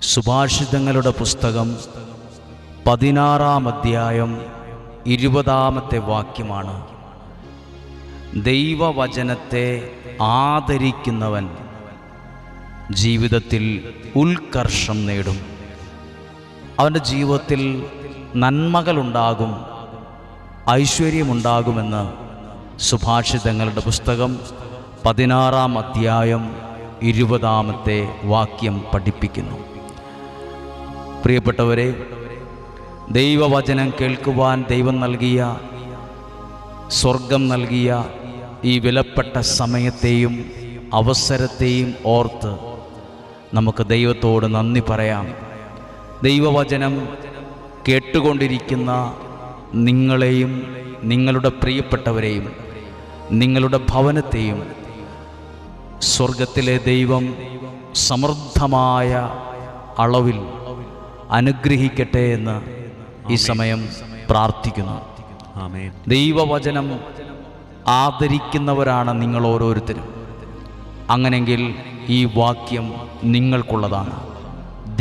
സുഭാഷിതങ്ങളുടെ പുസ്തകം 16-ാം അധ്യായം 20-ാമത്തെ വാക്യമാണ്. ദൈവവചനത്തെ ആദരിക്കുന്നവൻ ജീവിതത്തിൽ ഉത്കർഷം നേടും. അവൻ്റെ ജീവിതത്തിൽ നന്മകളുണ്ടാകും, ഐശ്വര്യമുണ്ടാകുമെന്ന് സുഭാഷിതങ്ങളുടെ പുസ്തകം 16-ാം അധ്യായം 20-ാമത്തെ വാക്യം പഠിപ്പിക്കുന്നു. പ്രിയപ്പെട്ടവരെ, ദൈവവചനം കേൾക്കുവാൻ ദൈവം നൽകിയ, സ്വർഗം നൽകിയ ഈ വിലപ്പെട്ട സമയത്തെയും അവസരത്തെയും ഓർത്ത് നമുക്ക് ദൈവത്തോട് നന്ദി പറയാം. ദൈവവചനം കേട്ടുകൊണ്ടിരിക്കുന്ന നിങ്ങളെയും നിങ്ങളുടെ പ്രിയപ്പെട്ടവരെയും നിങ്ങളുടെ ഭവനത്തെയും സ്വർഗത്തിലെ ദൈവം സമൃദ്ധമായ അളവിൽ അനുഗ്രഹിക്കട്ടെ എന്ന് ഈ സമയം പ്രാർത്ഥിക്കുന്നു. ആമേൻ. ദൈവവചനം ആദരിക്കുന്നവരാണ് നിങ്ങൾ ഓരോരുത്തരും. അങ്ങനെങ്കിൽ ഈ വാക്യം നിങ്ങൾക്കുള്ളതാണ്.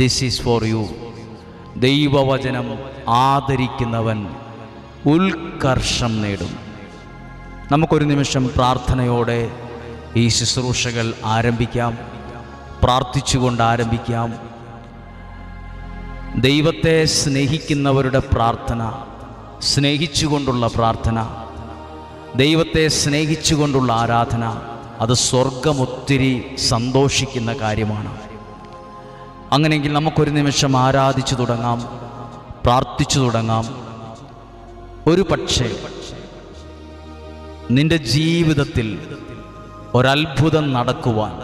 This is for you. ദൈവവചനം ആദരിക്കുന്നവൻ ഉത്കർഷം നേടും. നമുക്കൊരു നിമിഷം പ്രാർത്ഥനയോടെ ഈ ശുശ്രൂഷകൾ ആരംഭിക്കാം. പ്രാർത്ഥിച്ചുകൊണ്ട് ആരംഭിക്കാം. ദൈവത്തെ സ്നേഹിക്കുന്നവരുടെ പ്രാർത്ഥന, സ്നേഹിച്ചുകൊണ്ടുള്ള പ്രാർത്ഥന, ദൈവത്തെ സ്നേഹിച്ചുകൊണ്ടുള്ള ആരാധന, അത് സ്വർഗമൊത്തിരി സന്തോഷിക്കുന്ന കാര്യമാണ്. അങ്ങനെയെങ്കിൽ നമുക്കൊരു നിമിഷം ആരാധിച്ചു തുടങ്ങാം, പ്രാർത്ഥിച്ചു തുടങ്ങാം. ഒരു പക്ഷേ നിന്റെ ജീവിതത്തിൽ ഒരത്ഭുതം നടക്കുവാൻ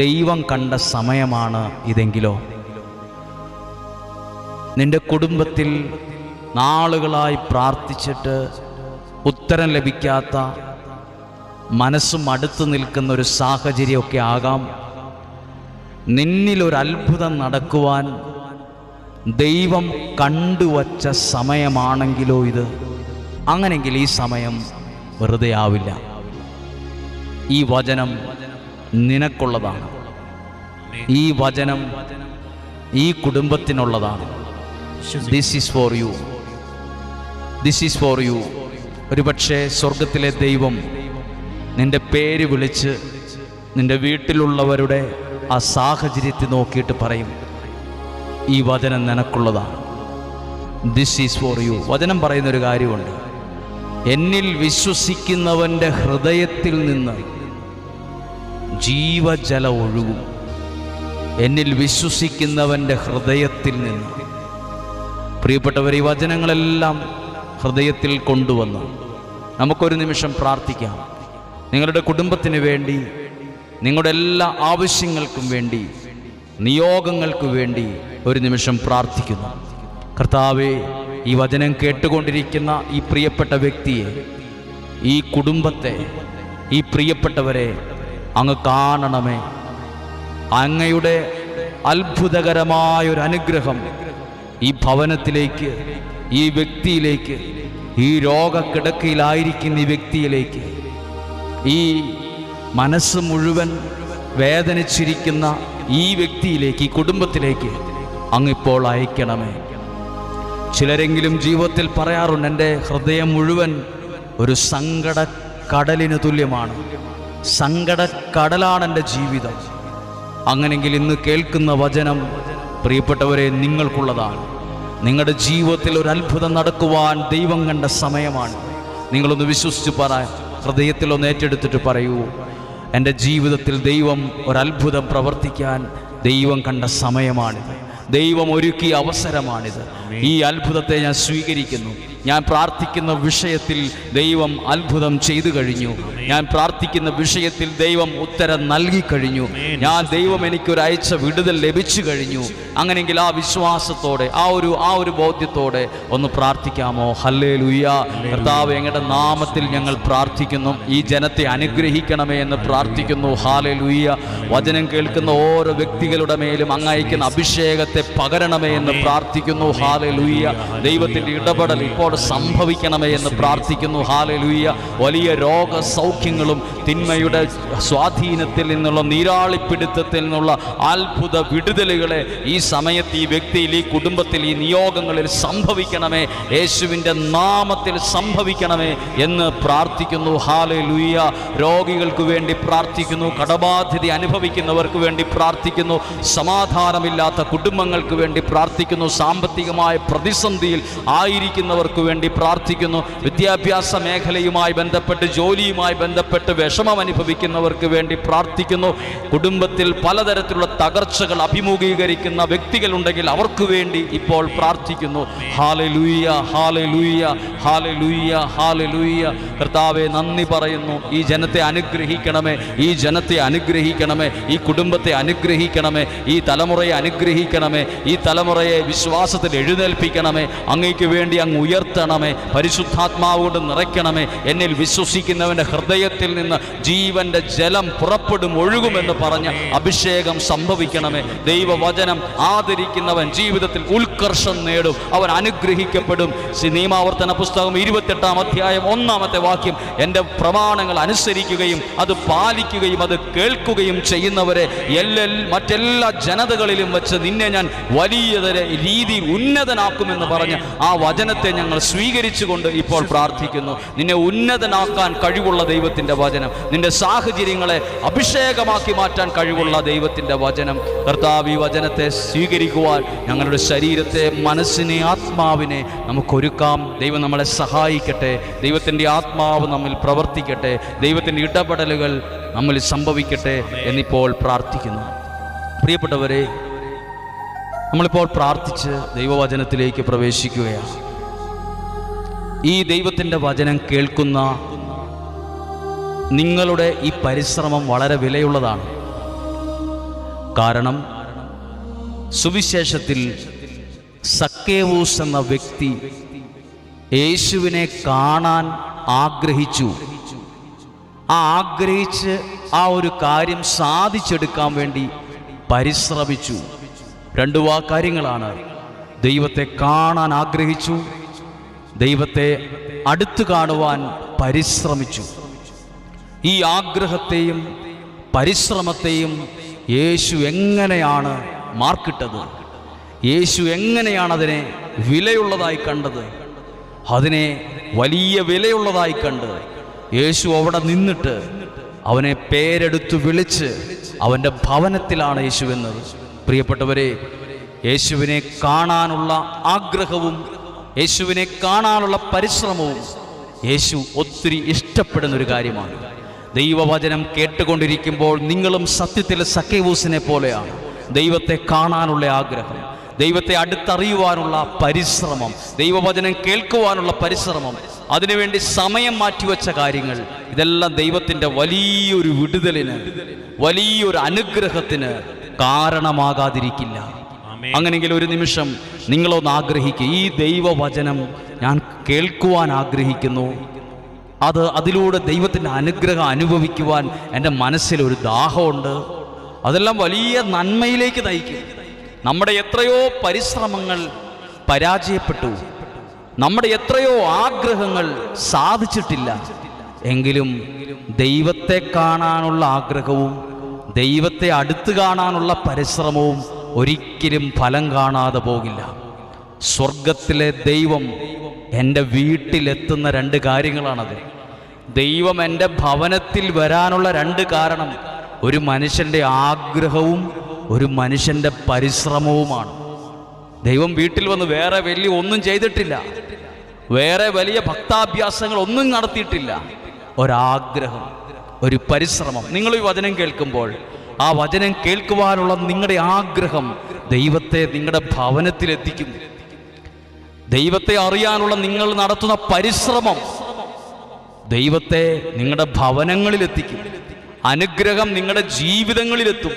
ദൈവം കണ്ട സമയമാണ് ഇതെങ്കിലോ, നിന്റെ കുടുംബത്തിൽ നാളുകളായി പ്രാർത്ഥിച്ചിട്ട് ഉത്തരം ലഭിക്കാത്ത, മനസ്സും അടുത്ത് നിൽക്കുന്ന ഒരു സാഹചര്യമൊക്കെ ആകാം. നിന്നിലൊരത്ഭുതം നടക്കുവാൻ ദൈവം കണ്ടുവച്ച സമയമാണെങ്കിലോ ഇത്, അങ്ങനെയെങ്കിൽ ഈ സമയം വെറുതെ ആവില്ല. ഈ വചനം നിനക്കുള്ളതാണ്. ഈ വചനം ഈ കുടുംബത്തിനുള്ളതാണ്. This is for you. This is for you. ഒരുപക്ഷെ സ്വർഗത്തിലെ ദൈവം നിന്റെ പേര് വിളിച്ച് നിന്റെ വീട്ടിലുള്ളവരുടെ ആ സാഹചര്യത്തെ നോക്കിയിട്ട് പറയും, ഈ വചനം നിനക്കുള്ളതാണ്. This is for you. വചനം പറയുന്നൊരു കാര്യമുണ്ട്, എന്നിൽ വിശ്വസിക്കുന്നവൻ്റെ ഹൃദയത്തിൽ നിന്ന് ജീവജല ഒഴുകും. എന്നിൽ വിശ്വസിക്കുന്നവൻ്റെ ഹൃദയത്തിൽ നിന്ന്. പ്രിയപ്പെട്ടവർ, ഈ വചനങ്ങളെല്ലാം ഹൃദയത്തിൽ കൊണ്ടുവന്ന് നമുക്കൊരു നിമിഷം പ്രാർത്ഥിക്കാം. നിങ്ങളുടെ കുടുംബത്തിന് വേണ്ടി, നിങ്ങളുടെ എല്ലാ ആവശ്യങ്ങൾക്കും വേണ്ടി, നിയോഗങ്ങൾക്ക് വേണ്ടി ഒരു നിമിഷം പ്രാർത്ഥിക്കുന്നു. കർത്താവേ, ഈ വചനം കേട്ടുകൊണ്ടിരിക്കുന്ന ഈ പ്രിയപ്പെട്ട വ്യക്തിയെ, ഈ കുടുംബത്തെ, ഈ പ്രിയപ്പെട്ടവരെ അങ്ങ് കാണണമേ. അങ്ങയുടെ അത്ഭുതകരമായൊരു അനുഗ്രഹം ഈ ഭവനത്തിലേക്ക്, ഈ വ്യക്തിയിലേക്ക്, ഈ രോഗക്കിടക്കയിലായിരിക്കുന്ന ഈ വ്യക്തിയിലേക്ക്, ഈ മനസ്സ് മുഴുവൻ വേദനിച്ചിരിക്കുന്ന ഈ വ്യക്തിയിലേക്ക്, ഈ കുടുംബത്തിലേക്ക് അങ്ങിപ്പോൾ അയക്കണമേ. ചിലരെങ്കിലും ജീവിതത്തിൽ പറയാറുണ്ട്, എൻ്റെ ഹൃദയം മുഴുവൻ ഒരു സങ്കടക്കടലിന് തുല്യമാണ്, സങ്കടക്കടലാണ് എൻ്റെ ജീവിതം. അങ്ങനെങ്കിൽ ഇന്ന് കേൾക്കുന്ന വചനം പ്രിയപ്പെട്ടവരെ നിങ്ങൾക്കുള്ളതാണ്. നിങ്ങളുടെ ജീവിതത്തിൽ ഒരു അത്ഭുതം നടക്കുവാൻ ദൈവം കണ്ട സമയമാണ്. നിങ്ങളൊന്ന് വിശ്വസിച്ച് ഹൃദയത്തിലൊന്ന് ഏറ്റെടുത്തിട്ട് പറയൂ, എൻ്റെ ജീവിതത്തിൽ ദൈവം ഒരത്ഭുതം പ്രവർത്തിക്കാൻ ദൈവം കണ്ട സമയമാണിത്. ദൈവം ഒരുക്കിയ അവസരമാണിത്. ഈ അത്ഭുതത്തെ ഞാൻ സ്വീകരിക്കുന്നു. ഞാൻ പ്രാർത്ഥിക്കുന്ന വിഷയത്തിൽ ദൈവം അത്ഭുതം ചെയ്തു കഴിഞ്ഞു. ഞാൻ പ്രാർത്ഥിക്കുന്ന വിഷയത്തിൽ ദൈവം ഉത്തരം നൽകി കഴിഞ്ഞു. ദൈവം എനിക്കൊരു അയച്ച വിടുതൽ ലഭിച്ചു കഴിഞ്ഞു. അങ്ങനെയെങ്കിൽ ആ വിശ്വാസത്തോടെ, ആ ഒരു ബോധ്യത്തോടെ ഒന്ന് പ്രാർത്ഥിക്കാമോ? ഹല്ലേലൂയ. കർത്താവേ, അങ്ങയുടെ നാമത്തിൽ ഞങ്ങൾ പ്രാർത്ഥിക്കുന്നു. ഈ ജനത്തെ അനുഗ്രഹിക്കണമേ എന്ന് പ്രാർത്ഥിക്കുന്നു. ഹല്ലേലൂയ. വചനം കേൾക്കുന്ന ഓരോ വ്യക്തികളുടെ മേലും അങ്ങ് അയക്കുന്ന അഭിഷേകത്തെ പകരണമേ എന്ന് പ്രാർത്ഥിക്കുന്നു. ഹല്ലേലൂയ. ദൈവത്തിൻ്റെ ഇടപെടൽ ഇപ്പോൾ ഇവിടെ സംഭവിക്കണമേ എന്ന് പ്രാർത്ഥിക്കുന്നു. ഹല്ലേലൂയ. വലിയ രോഗസൗഖ്യങ്ങളും തിന്മയുടെ സ്വാധീനത്തിൽ നിന്നുള്ള നീരാളിപ്പിടുത്തത്തിൽ നിന്നുള്ള അത്ഭുത വിടുതലുകളെ ഈ സമയത്ത് ഈ വ്യക്തിയിൽ, ഈ കുടുംബത്തിൽ, ഈ നിയോഗങ്ങളിൽ സംഭവിക്കണമേ, യേശുവിൻ്റെ നാമത്തിൽ സംഭവിക്കണമേ എന്ന് പ്രാർത്ഥിക്കുന്നു. ഹല്ലേലൂയ. രോഗികൾക്ക് വേണ്ടി പ്രാർത്ഥിക്കുന്നു, കടബാധ്യത അനുഭവിക്കുന്നവർക്ക് വേണ്ടി പ്രാർത്ഥിക്കുന്നു, സമാധാനമില്ലാത്ത കുടുംബങ്ങൾക്ക് വേണ്ടി പ്രാർത്ഥിക്കുന്നു, സാമ്പത്തികമായ പ്രതിസന്ധിയിൽ ആയിരിക്കുന്നവർക്ക് വേണ്ടി പ്രാർത്ഥിക്കുന്നു, വിദ്യാഭ്യാസ മേഖലയുമായി ബന്ധപ്പെട്ട്, ജോലിയുമായി ബന്ധപ്പെട്ട് വിഷമം അനുഭവിക്കുന്നവർക്ക് വേണ്ടി പ്രാർത്ഥിക്കുന്നു. കുടുംബത്തിൽ പലതരത്തിലുള്ള തകർച്ചകൾ അഭിമുഖീകരിക്കുന്ന വ്യക്തികളുണ്ടെങ്കിൽ അവർക്ക് വേണ്ടി ഇപ്പോൾ പ്രാർത്ഥിക്കുന്നു. Hallelujah, hallelujah, hallelujah, hallelujah. കർത്താവേ, നന്ദി പറയുന്നു. ഈ ജനത്തെ അനുഗ്രഹിക്കണമേ, ഈ ജനത്തെ അനുഗ്രഹിക്കണമേ, ഈ കുടുംബത്തെ അനുഗ്രഹിക്കണമേ, ഈ തലമുറയെ അനുഗ്രഹിക്കണമേ, ഈ തലമുറയെ വിശ്വാസത്തിൽ എഴുന്നേൽപ്പിക്കണമേ, അങ്ങയ്ക്ക് വേണ്ടി അങ്ങ് ഉയർത്തണമേ, പരിശുദ്ധാത്മാവ് കൊണ്ട് നിറയ്ക്കണമേ. എന്നിൽ വിശ്വസിക്കുന്നവൻ്റെ ഹൃദയത്തിൽ നിന്ന് ജീവന്റെ ജലം പുറപ്പെടും, ഒഴുകുമെന്ന് പറഞ്ഞ് അഭിഷേകം സംഭവിക്കണമേ. ദൈവവചനം ആദരിക്കുന്നവൻ ജീവിതത്തിൽ ഉത്കർഷം നേടും, അവൻ അനുഗ്രഹിക്കപ്പെടും. നിയമാവർത്തന പുസ്തകം 28-ാം അധ്യായം 1-ാമത്തെ വാക്യം, എൻ്റെ പ്രമാണങ്ങൾ അനുസരിക്കുകയും അത് പാലിക്കുകയും അത് കേൾക്കുകയും ചെയ്യുന്നവരെ മറ്റെല്ലാ ജനതകളിലും വെച്ച് നിന്നെ ഞാൻ വലിയ രീതിയിൽ ഉന്നതനാക്കുമെന്ന് പറഞ്ഞ് ആ വചനത്തെ ഞങ്ങൾ സ്വീകരിച്ചുകൊണ്ട് ഇപ്പോൾ പ്രാർത്ഥിക്കുന്നു. നിന്നെ ഉന്നതനാക്കാൻ കഴിവുള്ള ദൈവത്തിൻ്റെ വചനം, നിന്റെ സാഹചര്യങ്ങളെ അഭിഷേകമാക്കി മാറ്റാൻ കഴിവുള്ള ദൈവത്തിൻ്റെ വചനം. കർത്താവ്, ഈ വചനത്തെ സ്വീകരിക്കുവാൻ ഞങ്ങളുടെ ശരീരത്തെ, മനസ്സിനെ, ആത്മാവിനെ നമുക്കൊരുക്കാം. ദൈവം നമ്മളെ സഹായിക്കട്ടെ. ദൈവത്തിൻ്റെ ആത്മാവ് നമ്മിൽ പ്രവർത്തിക്കട്ടെ. ദൈവത്തിൻ്റെ ഇടപെടലുകൾ നമ്മിൽ സംഭവിക്കട്ടെ എന്നിപ്പോൾ പ്രാർത്ഥിക്കുന്നു. പ്രിയപ്പെട്ടവരെ, നമ്മളിപ്പോൾ പ്രാർത്ഥിച്ച് ദൈവവചനത്തിലേക്ക് പ്രവേശിക്കുകയാണ്. ഈ ദൈവത്തിൻ്റെ വചനം കേൾക്കുന്ന നിങ്ങളുടെ ഈ പരിശ്രമം വളരെ വിലയുള്ളതാണ്. കാരണം സുവിശേഷത്തിൽ സക്കേവൂസ് എന്ന വ്യക്തി യേശുവിനെ കാണാൻ ആഗ്രഹിച്ചു. ആഗ്രഹിച്ച് ആ ഒരു കാര്യം സാധിച്ചെടുക്കാൻ വേണ്ടി പരിശ്രമിച്ചു. രണ്ടു കാര്യങ്ങളാണ്. ദൈവത്തെ കാണാൻ ആഗ്രഹിച്ചു, ദൈവത്തെ അടുത്ത് കാണുവാൻ പരിശ്രമിച്ചു. ഈ ആഗ്രഹത്തെയും പരിശ്രമത്തെയും യേശു എങ്ങനെയാണ് മാർക്കിട്ടത്? യേശു എങ്ങനെയാണ് അതിനെ വിലയുള്ളതായി കണ്ടത്? അതിനെ വലിയ വിലയുള്ളതായി കണ്ട് യേശു അവിടെ നിന്നിട്ട് അവനെ പേരെടുത്ത് വിളിച്ച് അവൻ്റെ ഭവനത്തിലാണ് യേശു എന്നത്. പ്രിയപ്പെട്ടവരെ, യേശുവിനെ കാണാനുള്ള ആഗ്രഹവും യേശുവിനെ കാണാനുള്ള പരിശ്രമവും യേശു ഒത്തിരി ഇഷ്ടപ്പെടുന്നൊരു കാര്യമാണ്. ദൈവവചനം കേട്ടുകൊണ്ടിരിക്കുമ്പോൾ നിങ്ങളും സത്യത്തിൽ സക്കേവൂസിനെ പോലെയാണ്. ദൈവത്തെ കാണാനുള്ള ആഗ്രഹം, ദൈവത്തെ അടുത്തറിയുവാനുള്ള പരിശ്രമം, ദൈവവചനം കേൾക്കുവാനുള്ള പരിശ്രമം, അതിനുവേണ്ടി സമയം മാറ്റിവെച്ച കാര്യങ്ങൾ, ഇതെല്ലാം ദൈവത്തിൻ്റെ വലിയൊരു വിടുതലിന്, വലിയൊരു അനുഗ്രഹത്തിന് കാരണമാകാതിരിക്കില്ല. അങ്ങനെയെങ്കിൽ ഒരു നിമിഷം നിങ്ങളൊന്ന് ആഗ്രഹിക്കുക. ഈ ദൈവവചനം ഞാൻ കേൾക്കുവാൻ ആഗ്രഹിക്കുന്നു, അതിലൂടെ ദൈവത്തിൻ്റെ അനുഗ്രഹം അനുഭവിക്കുവാൻ എൻ്റെ മനസ്സിലൊരു ദാഹമുണ്ട്. അതെല്ലാം വലിയ നന്മയിലേക്ക് നയിക്കും. നമ്മുടെ എത്രയോ പരിശ്രമങ്ങൾ പരാജയപ്പെട്ടു, നമ്മുടെ എത്രയോ ആഗ്രഹങ്ങൾ സാധിച്ചിട്ടില്ല. എങ്കിലും ദൈവത്തെ കാണാനുള്ള ആഗ്രഹവും ദൈവത്തെ അടുത്ത് കാണാനുള്ള പരിശ്രമവും ഒരിക്കലും ഫലം കാണാതെ പോകില്ല. സ്വർഗത്തിലെ ദൈവം എൻ്റെ വീട്ടിലെത്തുന്ന രണ്ട് കാര്യങ്ങളാണത്. ദൈവം എൻ്റെ ഭവനത്തിൽ വരാനുള്ള രണ്ട് കാരണം ഒരു മനുഷ്യൻ്റെ ആഗ്രഹവും ഒരു മനുഷ്യൻ്റെ പരിശ്രമവുമാണ്. ദൈവം വീട്ടിൽ വന്ന് വേറെ വലിയ ഒന്നും ചെയ്തിട്ടില്ല, വേറെ വലിയ ഭക്താഭ്യാസങ്ങൾ ഒന്നും നടത്തിയിട്ടില്ല. ഒരാഗ്രഹം, ഒരു പരിശ്രമം. നിങ്ങൾ ഈ വചനം കേൾക്കുമ്പോൾ ആ വചനം കേൾക്കുവാനുള്ള നിങ്ങളുടെ ആഗ്രഹം ദൈവത്തെ നിങ്ങളുടെ ഭവനത്തിലെത്തിക്കും. ദൈവത്തെ അറിയാനുള്ള നിങ്ങൾ നടത്തുന്ന പരിശ്രമം ദൈവത്തെ നിങ്ങളുടെ ഭവനങ്ങളിലെത്തിക്കും. അനുഗ്രഹം നിങ്ങളുടെ ജീവിതങ്ങളിലെത്തും,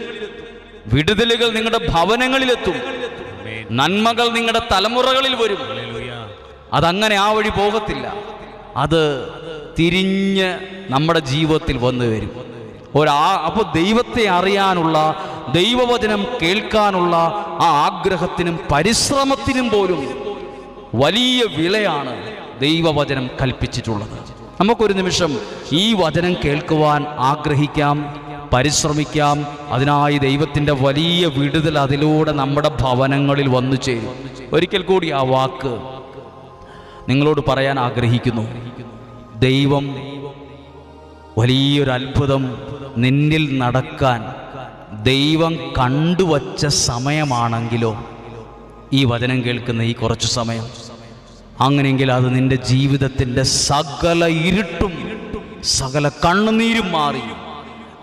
വിടുതലുകൾ നിങ്ങളുടെ ഭവനങ്ങളിലെത്തും, നന്മകൾ നിങ്ങളുടെ തലമുറകളിൽ വരും. അതങ്ങനെ ആ വഴി പോകത്തില്ല, അത് തിരിഞ്ഞ് നമ്മുടെ ജീവിതത്തിൽ വന്നു വരും. അപ്പോൾ ദൈവത്തെ അറിയാനുള്ള, ദൈവവചനം കേൾക്കാനുള്ള ആ ആഗ്രഹത്തിനും പരിശ്രമത്തിനും പോലും വലിയ വിലയാണ് ദൈവവചനം കൽപ്പിച്ചിട്ടുള്ളത്. നമുക്കൊരു നിമിഷം ഈ വചനം കേൾക്കുവാൻ ആഗ്രഹിക്കാം, പരിശ്രമിക്കാം. അതിനായി ദൈവത്തിൻ്റെ വലിയ വിടുതൽ അതിലൂടെ നമ്മുടെ ഭവനങ്ങളിൽ വന്നു ചേരും. ഒരിക്കൽ കൂടി ആ വാക്ക് നിങ്ങളോട് പറയാൻ ആഗ്രഹിക്കുന്നു. ദൈവം വലിയൊരു അത്ഭുതം നിന്നിൽ നടക്കാൻ ദൈവം കണ്ടുവച്ച സമയമാണെങ്കിലോ ഈ വചനം കേൾക്കുന്ന ഈ കുറച്ചു സമയം, അങ്ങനെയെങ്കിൽ അത് നിന്റെ ജീവിതത്തിൻ്റെ സകല ഇരുട്ടും സകല കണ്ണുനീരും മാറി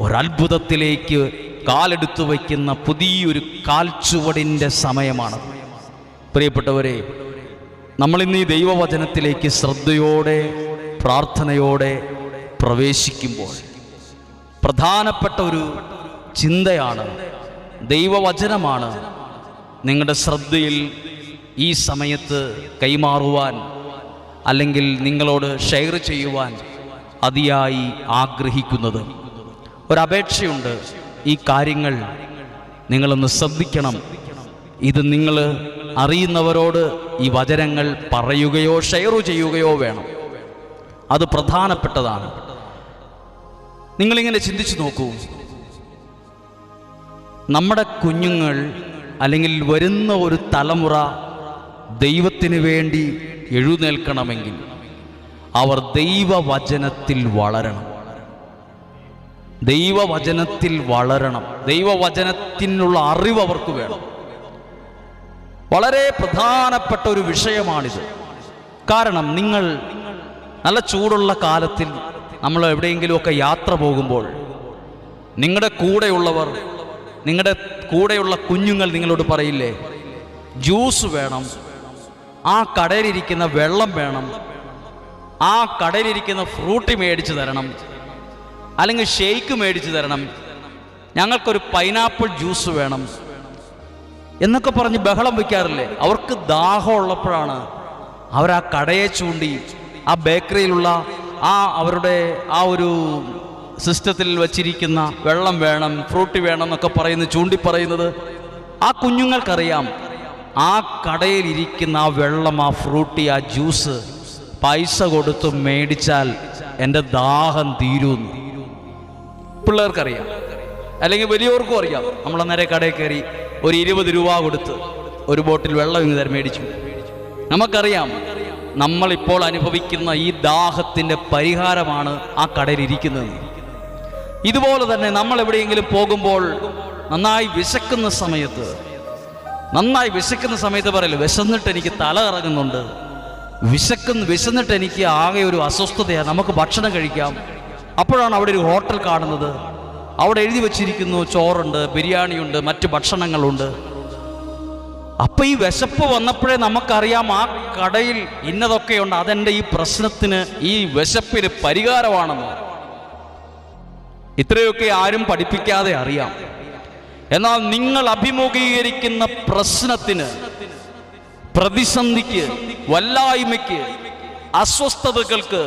ഒരത്ഭുതത്തിലേക്ക് കാലെടുത്തു വയ്ക്കുന്ന പുതിയൊരു കാൽച്ചുവടിൻ്റെ സമയമാണ്. പ്രിയപ്പെട്ടവരെ, നമ്മളിന്ന് ഈ ദൈവവചനത്തിലേക്ക് ശ്രദ്ധയോടെ പ്രാർത്ഥനയോടെ പ്രവേശിക്കുമ്പോൾ പ്രധാനപ്പെട്ട ഒരു ചിന്തയാണ്, ദൈവവചനമാണ് നിങ്ങളുടെ ശ്രദ്ധയിൽ ഈ സമയത്ത് കൈമാറുവാൻ അല്ലെങ്കിൽ നിങ്ങളോട് ഷെയർ ചെയ്യുവാൻ അതിയായി ആഗ്രഹിക്കുന്നത്. ഒരപേക്ഷയുണ്ട്, ഈ കാര്യങ്ങൾ നിങ്ങളൊന്ന് ശ്രദ്ധിക്കണം. ഇത് നിങ്ങൾ അറിയുന്നവരോട് ഈ വചനങ്ങൾ പറയുകയോ ഷെയർ ചെയ്യുകയോ വേണം. അത് പ്രധാനപ്പെട്ടതാണ്. നിങ്ങളിങ്ങനെ ചിന്തിച്ചു നോക്കൂ, നമ്മുടെ കുഞ്ഞുങ്ങൾ അല്ലെങ്കിൽ വരുന്ന ഒരു തലമുറ ദൈവത്തിന് വേണ്ടി എഴുന്നേൽക്കണമെങ്കിൽ അവർ ദൈവവചനത്തിൽ വളരണം. ദൈവവചനത്തിൽ വളരണം. ദൈവവചനത്തിനുള്ള അറിവ് അവർക്ക് വേണം. വളരെ പ്രധാനപ്പെട്ട ഒരു വിഷയമാണിത്. കാരണം നിങ്ങൾ നല്ല ചൂടുള്ള കാലത്തിൽ നമ്മൾ എവിടെയെങ്കിലുമൊക്കെ യാത്ര പോകുമ്പോൾ നിങ്ങളുടെ കൂടെയുള്ളവർ, നിങ്ങളുടെ കൂടെയുള്ള കുഞ്ഞുങ്ങൾ നിങ്ങളോട് പറയില്ലേ, ജ്യൂസ് വേണം, ആ കടയിലിരിക്കുന്ന വെള്ളം വേണം, ആ കടയിലിരിക്കുന്ന ഫ്രൂട്ടി മേടിച്ചു തരണം, അല്ലെങ്കിൽ ഷേക്ക് മേടിച്ചു തരണം, ഞങ്ങൾക്കൊരു പൈനാപ്പിൾ ജ്യൂസ് വേണം എന്നൊക്കെ പറഞ്ഞ് ബഹളം വയ്ക്കാറില്ലേ? അവർക്ക് ദാഹമുള്ളപ്പോഴാണ് അവരാ കടയെ ചൂണ്ടി ആ ബേക്കറിയിലുള്ള അവരുടെ ആ ഒരു സിസ്റ്റത്തിൽ വച്ചിരിക്കുന്ന വെള്ളം വേണം, ഫ്രൂട്ടി വേണം എന്നൊക്കെ ചൂണ്ടി പറയുന്നത്. ആ കുഞ്ഞുങ്ങൾക്കറിയാം, ആ കടയിലിരിക്കുന്ന ആ വെള്ളം, ആ ഫ്രൂട്ടി, ആ ജ്യൂസ് പൈസ കൊടുത്ത് മേടിച്ചാൽ എൻ്റെ ദാഹം തീരുന്നു. പിള്ളേർക്കറിയാം, അല്ലെങ്കിൽ വലിയവർക്കും അറിയാം. നമ്മളന്നേരെ കടയിൽ കയറി ഒരു 20 രൂപ കൊടുത്ത് ഒരു ബോട്ടിൽ വെള്ളം ഇങ്ങനെ മേടിച്ചു. നമുക്കറിയാം നമ്മളിപ്പോൾ അനുഭവിക്കുന്ന ഈ ദാഹത്തിൻ്റെ പരിഹാരമാണ് ആ കടയിലിരിക്കുന്നത്. ഇതുപോലെ തന്നെ നമ്മൾ എവിടെയെങ്കിലും പോകുമ്പോൾ നന്നായി വിശക്കുന്ന സമയത്ത് പറയല്ലോ, വിശന്നിട്ട് എനിക്ക് തല കറങ്ങുന്നുണ്ട്, വിശന്നിട്ട് എനിക്ക് ആകെ ഒരു അസ്വസ്ഥതയാണ്, നമുക്ക് ഭക്ഷണം കഴിക്കാം. അപ്പോഴാണ് അവിടെ ഒരു ഹോട്ടൽ കാണുന്നത്. അവിടെ എഴുതി വച്ചിരിക്കുന്നു, ചോറുണ്ട്, ബിരിയാണിയുണ്ട്, മറ്റ് ഭക്ഷണങ്ങളുണ്ട്. അപ്പൊ ഈ വിശപ്പ് വന്നപ്പോഴേ നമുക്കറിയാം ആ കടയിൽ ഇന്നതൊക്കെയുണ്ട്, അതെൻ്റെ ഈ പ്രശ്നത്തിന്, ഈ വിശപ്പിന് പരിഹാരമാണെന്ന്. ഇത്രയൊക്കെ ആരും പഠിപ്പിക്കാതെ അറിയാം. എന്നാൽ നിങ്ങൾ അഭിമുഖീകരിക്കുന്ന പ്രശ്നത്തിന്, പ്രതിസന്ധിക്ക്, വല്ലായ്മയ്ക്ക്, അസ്വസ്ഥതകൾക്ക്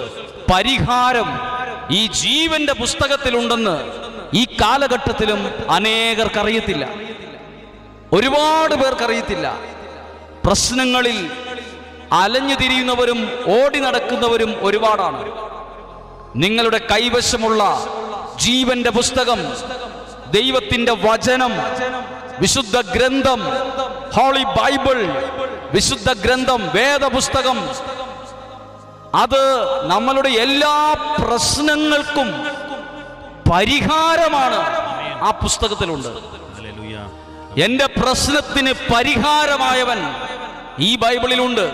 പരിഹാരം ഈ ജീവന്റെ പുസ്തകത്തിലുണ്ടെന്ന് ഈ കാലഘട്ടത്തിലും അനേകർക്കറിയത്തില്ല. ഒരുപാട് പേർക്കറിയത്തില്ല. പ്രശ്നങ്ങളിൽ അലഞ്ഞു തിരിയുന്നവരും ഓടി നടക്കുന്നവരും ഒരുപാടാണ്. നിങ്ങളുടെ കൈവശമുള്ള ജീവന്റെ പുസ്തകം, ദൈവത്തിന്റെ വചനം, വിശുദ്ധ ഗ്രന്ഥം, ഹോളി ബൈബിൾ, വിശുദ്ധ ഗ്രന്ഥം, വേദപുസ്തകം, അത് നമ്മളുടെ എല്ലാ പ്രശ്നങ്ങൾക്കും പരിഹാരമാണ്. ആ പുസ്തകത്തിലുണ്ട്. എന്റെ പ്രശ്നത്തിന് പരിഹാരമായവൻ ഈ ബൈബിളിലുണ്ട്.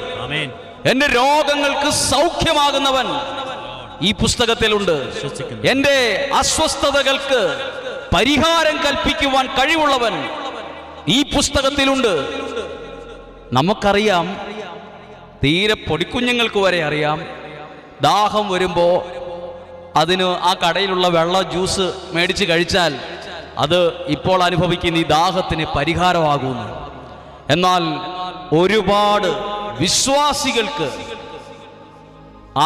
എന്റെ രോഗങ്ങൾക്ക് സൗഖ്യമാകുന്നവൻ ഈ പുസ്തകത്തിലുണ്ട്. എന്റെ അസ്വസ്ഥതകൾക്ക് പരിഹാരം കൽപ്പിക്കുവാൻ കഴിവുള്ളവൻ ഈ പുസ്തകത്തിലുണ്ട്. നമുക്കറിയാം, തീരെ പൊടിക്കുഞ്ഞുങ്ങൾക്ക് വരെ അറിയാം, ദാഹം വരുമ്പോൾ അതിന് ആ കടയിലുള്ള വെള്ള ജ്യൂസ് മേടിച്ച് കഴിച്ചാൽ അത് ഇപ്പോൾ അനുഭവിക്കുന്ന ഈ ദാഹത്തിന് പരിഹാരമാകുന്നു. എന്നാൽ ഒരുപാട് വിശ്വാസികൾക്ക്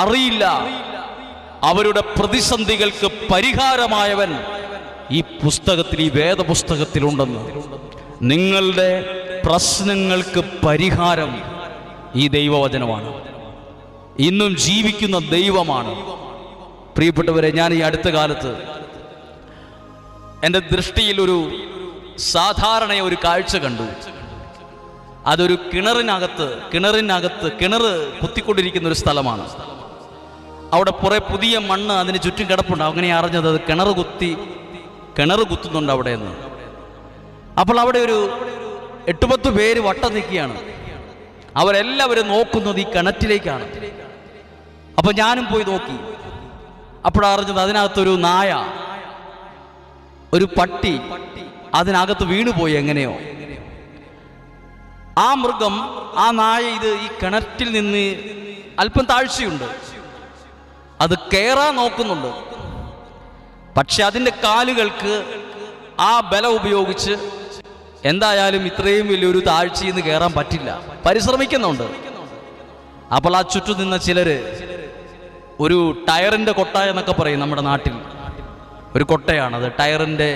അറിയില്ല, അവരുടെ പ്രതിസന്ധികൾക്ക് പരിഹാരമായവൻ ഈ പുസ്തകത്തിൽ, ഈ വേദപുസ്തകത്തിലുണ്ടെന്ന്. നിങ്ങളുടെ പ്രശ്നങ്ങൾക്ക് പരിഹാരം ഈ ദൈവവചനമാണ്. ഇന്നും ജീവിക്കുന്ന ദൈവമാണ്. പ്രിയപ്പെട്ടവരെ, ഞാൻ ഈ അടുത്ത കാലത്ത് എൻ്റെ ദൃഷ്ടിയിൽ ഒരു സാധാരണ ഒരു കാഴ്ച കണ്ടു. അതൊരു കിണർ കുത്തിക്കൊണ്ടിരിക്കുന്ന ഒരു സ്ഥലമാണ്. അവിടെ കുറെ പുതിയ മണ്ണ് അതിന് ചുറ്റും കിടപ്പുണ്ട്. അങ്ങനെ അറിഞ്ഞത് അത് കിണർ കുത്തുന്നുണ്ട് അവിടെ നിന്ന്. അപ്പോൾ അവിടെ ഒരു 8-10 പേര് വട്ടം നിൽക്കുകയാണ്. അവരെല്ലാവരും നോക്കുന്നത് ഈ കിണറ്റിലേക്കാണ്. അപ്പൊ ഞാനും പോയി നോക്കി. അപ്പോഴറിഞ്ഞത് അതിനകത്തൊരു നായ, ഒരു പട്ടി അതിനകത്ത് വീണുപോയി എങ്ങനെയോ. ആ മൃഗം, ആ നായ ഇത് ഈ കിണറ്റിൽ നിന്ന് അല്പം താഴ്ചയുണ്ട്, അത് കയറാൻ നോക്കുന്നുണ്ട്. പക്ഷെ അതിൻ്റെ കാലുകൾക്ക് ആ ബലം ഉപയോഗിച്ച് എന്തായാലും ഇത്രയും വലിയൊരു താഴ്ചയിൽ നിന്ന് കയറാൻ പറ്റില്ല, പരിശ്രമിക്കുന്നുണ്ട്. അപ്പോൾ ആ ചുറ്റും നിന്ന ചിലര് ഒരു ടയറിൻ്റെ കൊട്ട എന്നൊക്കെ പറയും നമ്മുടെ നാട്ടിൽ, ഒരു കൊട്ടയാണത്. ടയറിൻ്റെ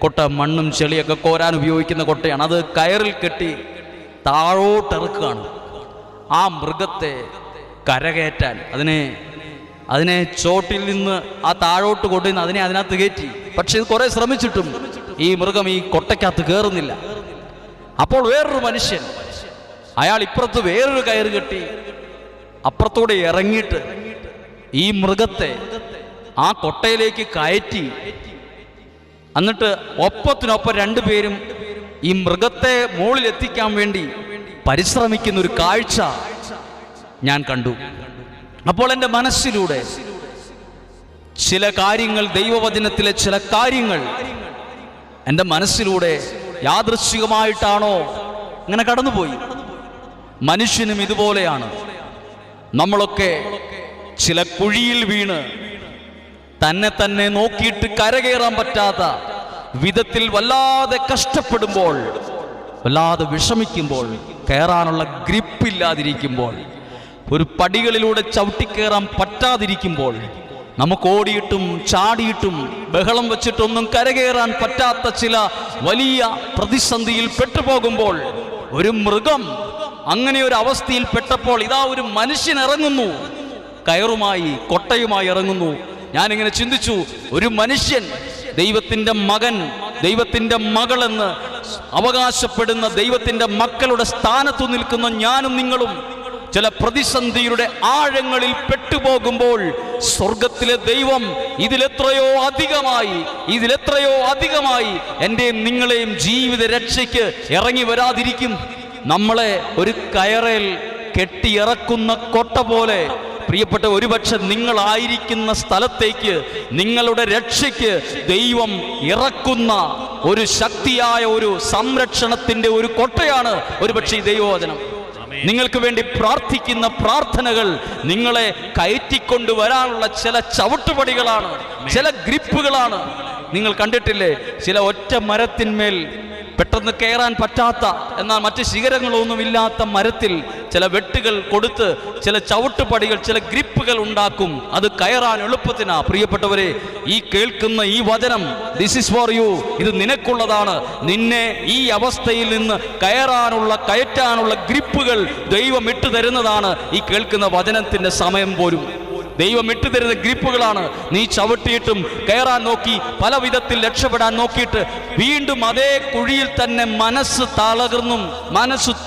കൊട്ട, മണ്ണും ചെളിയൊക്കെ കോരാൻ ഉപയോഗിക്കുന്ന കൊട്ടയാണ്. അത് കയറിൽ കെട്ടി താഴോട്ടിറക്കുകയാണ്. ആ മൃഗത്തെ കരകയറ്റാൻ, അതിനെ ചോട്ടിൽ നിന്ന് ആ താഴോട്ട് കൊണ്ടുവന്ന് അതിനകത്ത് കയറ്റി. പക്ഷെ ഇത് കുറെ ശ്രമിച്ചിട്ടും ഈ മൃഗം ഈ കൊട്ടയ്ക്കകത്ത് കയറുന്നില്ല. അപ്പോൾ വേറൊരു മനുഷ്യൻ, അയാൾ ഇപ്പുറത്ത് വേറൊരു കയറ് കെട്ടി അപ്പുറത്തൂടെ ഇറങ്ങിയിട്ട് ഈ മൃഗത്തെ ആ കൊട്ടയിലേക്ക് കയറ്റി. എന്നിട്ട് ഒപ്പത്തിനൊപ്പം രണ്ടുപേരും ഈ മൃഗത്തെ മുകളിലെത്തിക്കാൻ വേണ്ടി പരിശ്രമിക്കുന്ന ഒരു കാഴ്ച ഞാൻ കണ്ടു. അപ്പോൾ എൻ്റെ മനസ്സിലൂടെ ചില കാര്യങ്ങൾ, ദൈവവചനത്തിലെ ചില കാര്യങ്ങൾ എൻ്റെ മനസ്സിലൂടെ യാദൃശ്ചികമായിട്ടാണോ ഇങ്ങനെ കടന്നുപോയി. മനുഷ്യനും ഇതുപോലെയാണ്. നമ്മളൊക്കെ ചില കുഴിയിൽ വീണ് തന്നെ നോക്കിയിട്ട് കരകയറാൻ പറ്റാത്ത വിധത്തിൽ വല്ലാതെ കഷ്ടപ്പെടുമ്പോൾ, വല്ലാതെ വിഷമിക്കുമ്പോൾ, കയറാനുള്ള ഗ്രിപ്പില്ലാതിരിക്കുമ്പോൾ, ഒരു പടികളിലൂടെ ചവിട്ടിക്കയറാൻ പറ്റാതിരിക്കുമ്പോൾ, നമുക്ക് ഓടിയിട്ടും ചാടിയിട്ടും ബഹളം വെച്ചിട്ടൊന്നും കരകയറാൻ പറ്റാത്ത ചില വലിയ പ്രതിസന്ധിയിൽ പെട്ടുപോകുമ്പോൾ, ഒരു മൃഗം അങ്ങനെ ഒരു അവസ്ഥയിൽ പെട്ടപ്പോൾ ഇതാ ഒരു മനുഷ്യൻ ഇറങ്ങുന്നു, കയറുമായി കൊട്ടയുമായി ഇറങ്ങുന്നു. ഞാനിങ്ങനെ ചിന്തിച്ചു, ഒരു മനുഷ്യൻ, ദൈവത്തിൻ്റെ മകൻ, ദൈവത്തിൻ്റെ മകളെന്ന് അവകാശപ്പെടുന്ന ദൈവത്തിൻ്റെ മക്കളുടെ സ്ഥാനത്തു നിൽക്കുന്ന ഞാനും നിങ്ങളും ചില പ്രതിസന്ധിയുടെ ആഴങ്ങളിൽ പെട്ടുപോകുമ്പോൾ സ്വർഗത്തിലെ ദൈവം ഇതിലെത്രയോ അധികമായി എൻ്റെയും നിങ്ങളെയും ജീവിത രക്ഷയ്ക്ക് ഇറങ്ങി വരാതിരിക്കും. നമ്മളെ ഒരു കയറേൽ കെട്ടിയിറക്കുന്ന കൊട്ട പോലെ, പ്രിയപ്പെട്ട, ഒരുപക്ഷെ നിങ്ങളായിരിക്കുന്ന സ്ഥലത്തേക്ക് നിങ്ങളുടെ രക്ഷയ്ക്ക് ദൈവം ഇറക്കുന്ന ഒരു ശക്തിയായ ഒരു സംരക്ഷണത്തിന്റെ ഒരു കൊട്ടയാണ് ഒരുപക്ഷെ ഈ ദൈവവചനം. നിങ്ങൾക്ക് വേണ്ടി പ്രാർത്ഥിക്കുന്ന പ്രാർത്ഥനകൾ നിങ്ങളെ കയറ്റിക്കൊണ്ടുവരാനുള്ള ചില ചവിട്ടുപടികളാണ്, ചില ഗ്രിപ്പുകളാണ്. നിങ്ങൾ കണ്ടിട്ടില്ലേ, ചില ഒറ്റ മരത്തിന്മേൽ പെട്ടെന്ന് കയറാൻ പറ്റാത്ത, എന്നാൽ മറ്റ് ശിഖരങ്ങളൊന്നുമില്ലാത്ത മരത്തിൽ ചില വെട്ടുകൾ കൊടുത്ത് ചില ചവിട്ടുപടികൾ, ചില ഗ്രിപ്പുകൾ ഉണ്ടാക്കും. അത് കയറാൻ എളുപ്പത്തിനാ. പ്രിയപ്പെട്ടവരെ, ഈ കേൾക്കുന്ന ഈ വചനം, ദിസ് ഈസ് ഫോർ യു, ഇത് നിനക്കുള്ളതാണ്. നിന്നെ ഈ അവസ്ഥയിൽ നിന്ന് കയറ്റാനുള്ള ഗ്രിപ്പുകൾ ദൈവം ഇട്ടു തരുന്നതാണ്. ഈ കേൾക്കുന്ന വചനത്തിന്റെ സമയം പോലും ദൈവം ഇട്ടുതരുന്ന ഗ്രിപ്പുകളാണ്. നീ ചവിട്ടിയിട്ടും കയറാൻ നോക്കി, പല വിധത്തിൽ രക്ഷപ്പെടാൻ നോക്കിയിട്ട് വീണ്ടും അതേ കുഴിയിൽ തന്നെ മനസ്സ്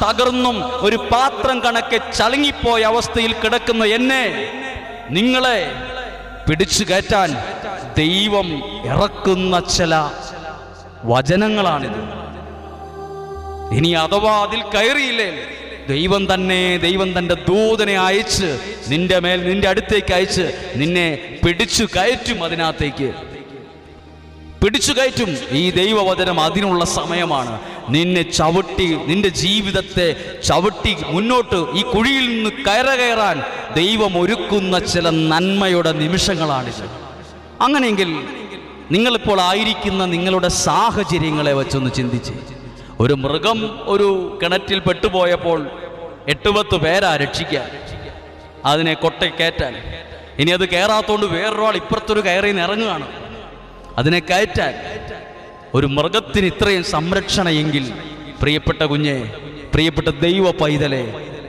തകർന്നും ഒരു പാത്രം കണക്കെ ചളുങ്ങിപ്പോയ അവസ്ഥയിൽ കിടക്കുന്ന എന്നെ, നിങ്ങളെ പിടിച്ചു കയറ്റാൻ ദൈവം ഇറക്കുന്ന ചില വചനങ്ങളാണിത്. ഇനി അഥവാ അതിൽ കയറിയില്ലേ, ദൈവം തന്റെ ദൂതനെ അയച്ച് നിന്റെ അടുത്തേക്ക് അയച്ച് നിന്നെ പിടിച്ചു കയറ്റും. അതിനകത്തേക്ക് പിടിച്ചു കയറ്റും. ഈ ദൈവവചനം അതിനുള്ള സമയമാണ്. നിന്റെ ജീവിതത്തെ ചവിട്ടി മുന്നോട്ട് ഈ കുഴിയിൽ നിന്ന് കയറാൻ ദൈവം ഒരുക്കുന്ന ചില നന്മയുടെ നിമിഷങ്ങളാണിത്. അങ്ങനെയെങ്കിൽ നിങ്ങളിപ്പോൾ ആയിരിക്കുന്ന നിങ്ങളുടെ സാഹചര്യങ്ങളെ വെച്ചൊന്ന് ചിന്തിച്ച്. ഒരു മൃഗം ഒരു കിണറ്റിൽ പെട്ടുപോയപ്പോൾ 8-10 പേരാ രക്ഷിക്കാൻ, അതിനെ കൊട്ടയ്ക്കയറ്റാൻ. ഇനി അത് കയറാത്തോണ്ട് വേറൊരാൾ ഇപ്പുറത്തൊരു കയറിൽ നിന്ന് ഇറങ്ങുകയാണ് അതിനെ കയറ്റാൻ. ഒരു മൃഗത്തിന് ഇത്രയും സംരക്ഷണയെങ്കിൽ, പ്രിയപ്പെട്ട കുഞ്ഞെ, പ്രിയപ്പെട്ട ദൈവ പൈതലെ,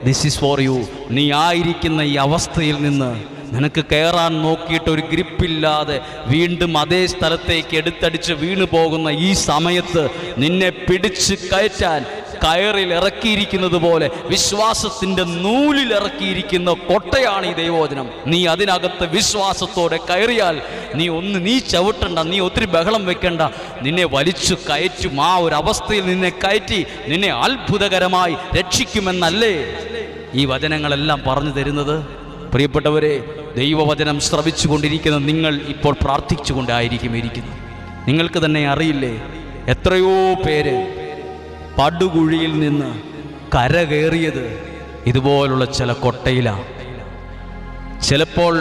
ദിസ് ഈസ് ഫോർ യു. നീ ആയിരിക്കുന്ന ഈ അവസ്ഥയിൽ നിന്ന് നിനക്ക് കയറാൻ നോക്കിയിട്ട് ഒരു ഗ്രിപ്പില്ലാതെ വീണ്ടും അതേ സ്ഥലത്തേക്ക് എടുത്തടിച്ച് വീണു പോകുന്ന ഈ സമയത്ത് നിന്നെ പിടിച്ച് കയറ്റാൻ കയറിൽ ഇറക്കിയിരിക്കുന്നത് പോലെ വിശ്വാസത്തിൻ്റെ നൂലിൽ ഇറക്കിയിരിക്കുന്ന കൊട്ടയാണ് ഈ ദൈവവചനം. നീ അതിനകത്ത് വിശ്വാസത്തോടെ കയറിയാൽ നീ ചവിട്ടണ്ട, നീ ഒത്തിരി ബഹളം വെക്കണ്ട. നിന്നെ വലിച്ചു കയറ്റും. ആ ഒരു അവസ്ഥയിൽ നിന്നെ കയറ്റി നിന്നെ അത്ഭുതകരമായി രക്ഷിക്കുമെന്നല്ലേ ഈ വചനങ്ങളെല്ലാം പറഞ്ഞു തരുന്നത്? പ്രിയപ്പെട്ടവരെ, ദൈവവചനം ശ്രവിച്ചു കൊണ്ടിരിക്കുന്ന നിങ്ങൾ ഇപ്പോൾ പ്രാർത്ഥിച്ചുകൊണ്ടായിരിക്കും ഇരിക്കുന്നത്. നിങ്ങൾക്ക് തന്നെ അറിയില്ലേ, എത്രയോ പേര് പടുകുഴിയിൽ നിന്ന് കരകയറിയത് ഇതുപോലുള്ള ചില കൊട്ടയിലാണ്. ചിലപ്പോൾ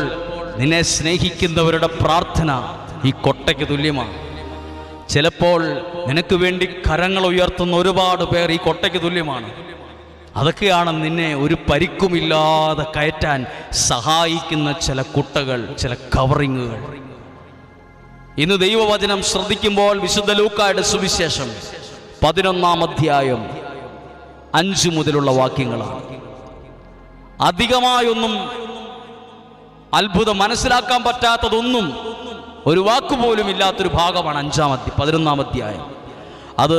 നിന്നെ സ്നേഹിക്കുന്നവരുടെ പ്രാർത്ഥന ഈ കൊട്ടയ്ക്ക് തുല്യമാണ്. ചിലപ്പോൾ നിനക്ക് വേണ്ടി കരങ്ങൾ ഉയർത്തുന്ന ഒരുപാട് പേർ ഈ കൊട്ടയ്ക്ക് തുല്യമാണ്. അതൊക്കെയാണ് നിന്നെ ഒരു പരിക്കുമില്ലാതെ കയറ്റാൻ സഹായിക്കുന്ന ചില കുട്ടകൾ, ചില കവറിങ്ങുകൾ. ഇന്ന് ദൈവവചനം ശ്രദ്ധിക്കുമ്പോൾ വിശുദ്ധ ലൂക്കായുടെ സുവിശേഷം 11-ാം അധ്യായം 5 മുതലുള്ള വാക്യങ്ങളാണ്. അധികമായൊന്നും അത്ഭുതം മനസ്സിലാക്കാൻ പറ്റാത്തതൊന്നും ഒരു വാക്കുപോലും ഇല്ലാത്തൊരു ഭാഗമാണ് 11-ാം അധ്യായം. അത്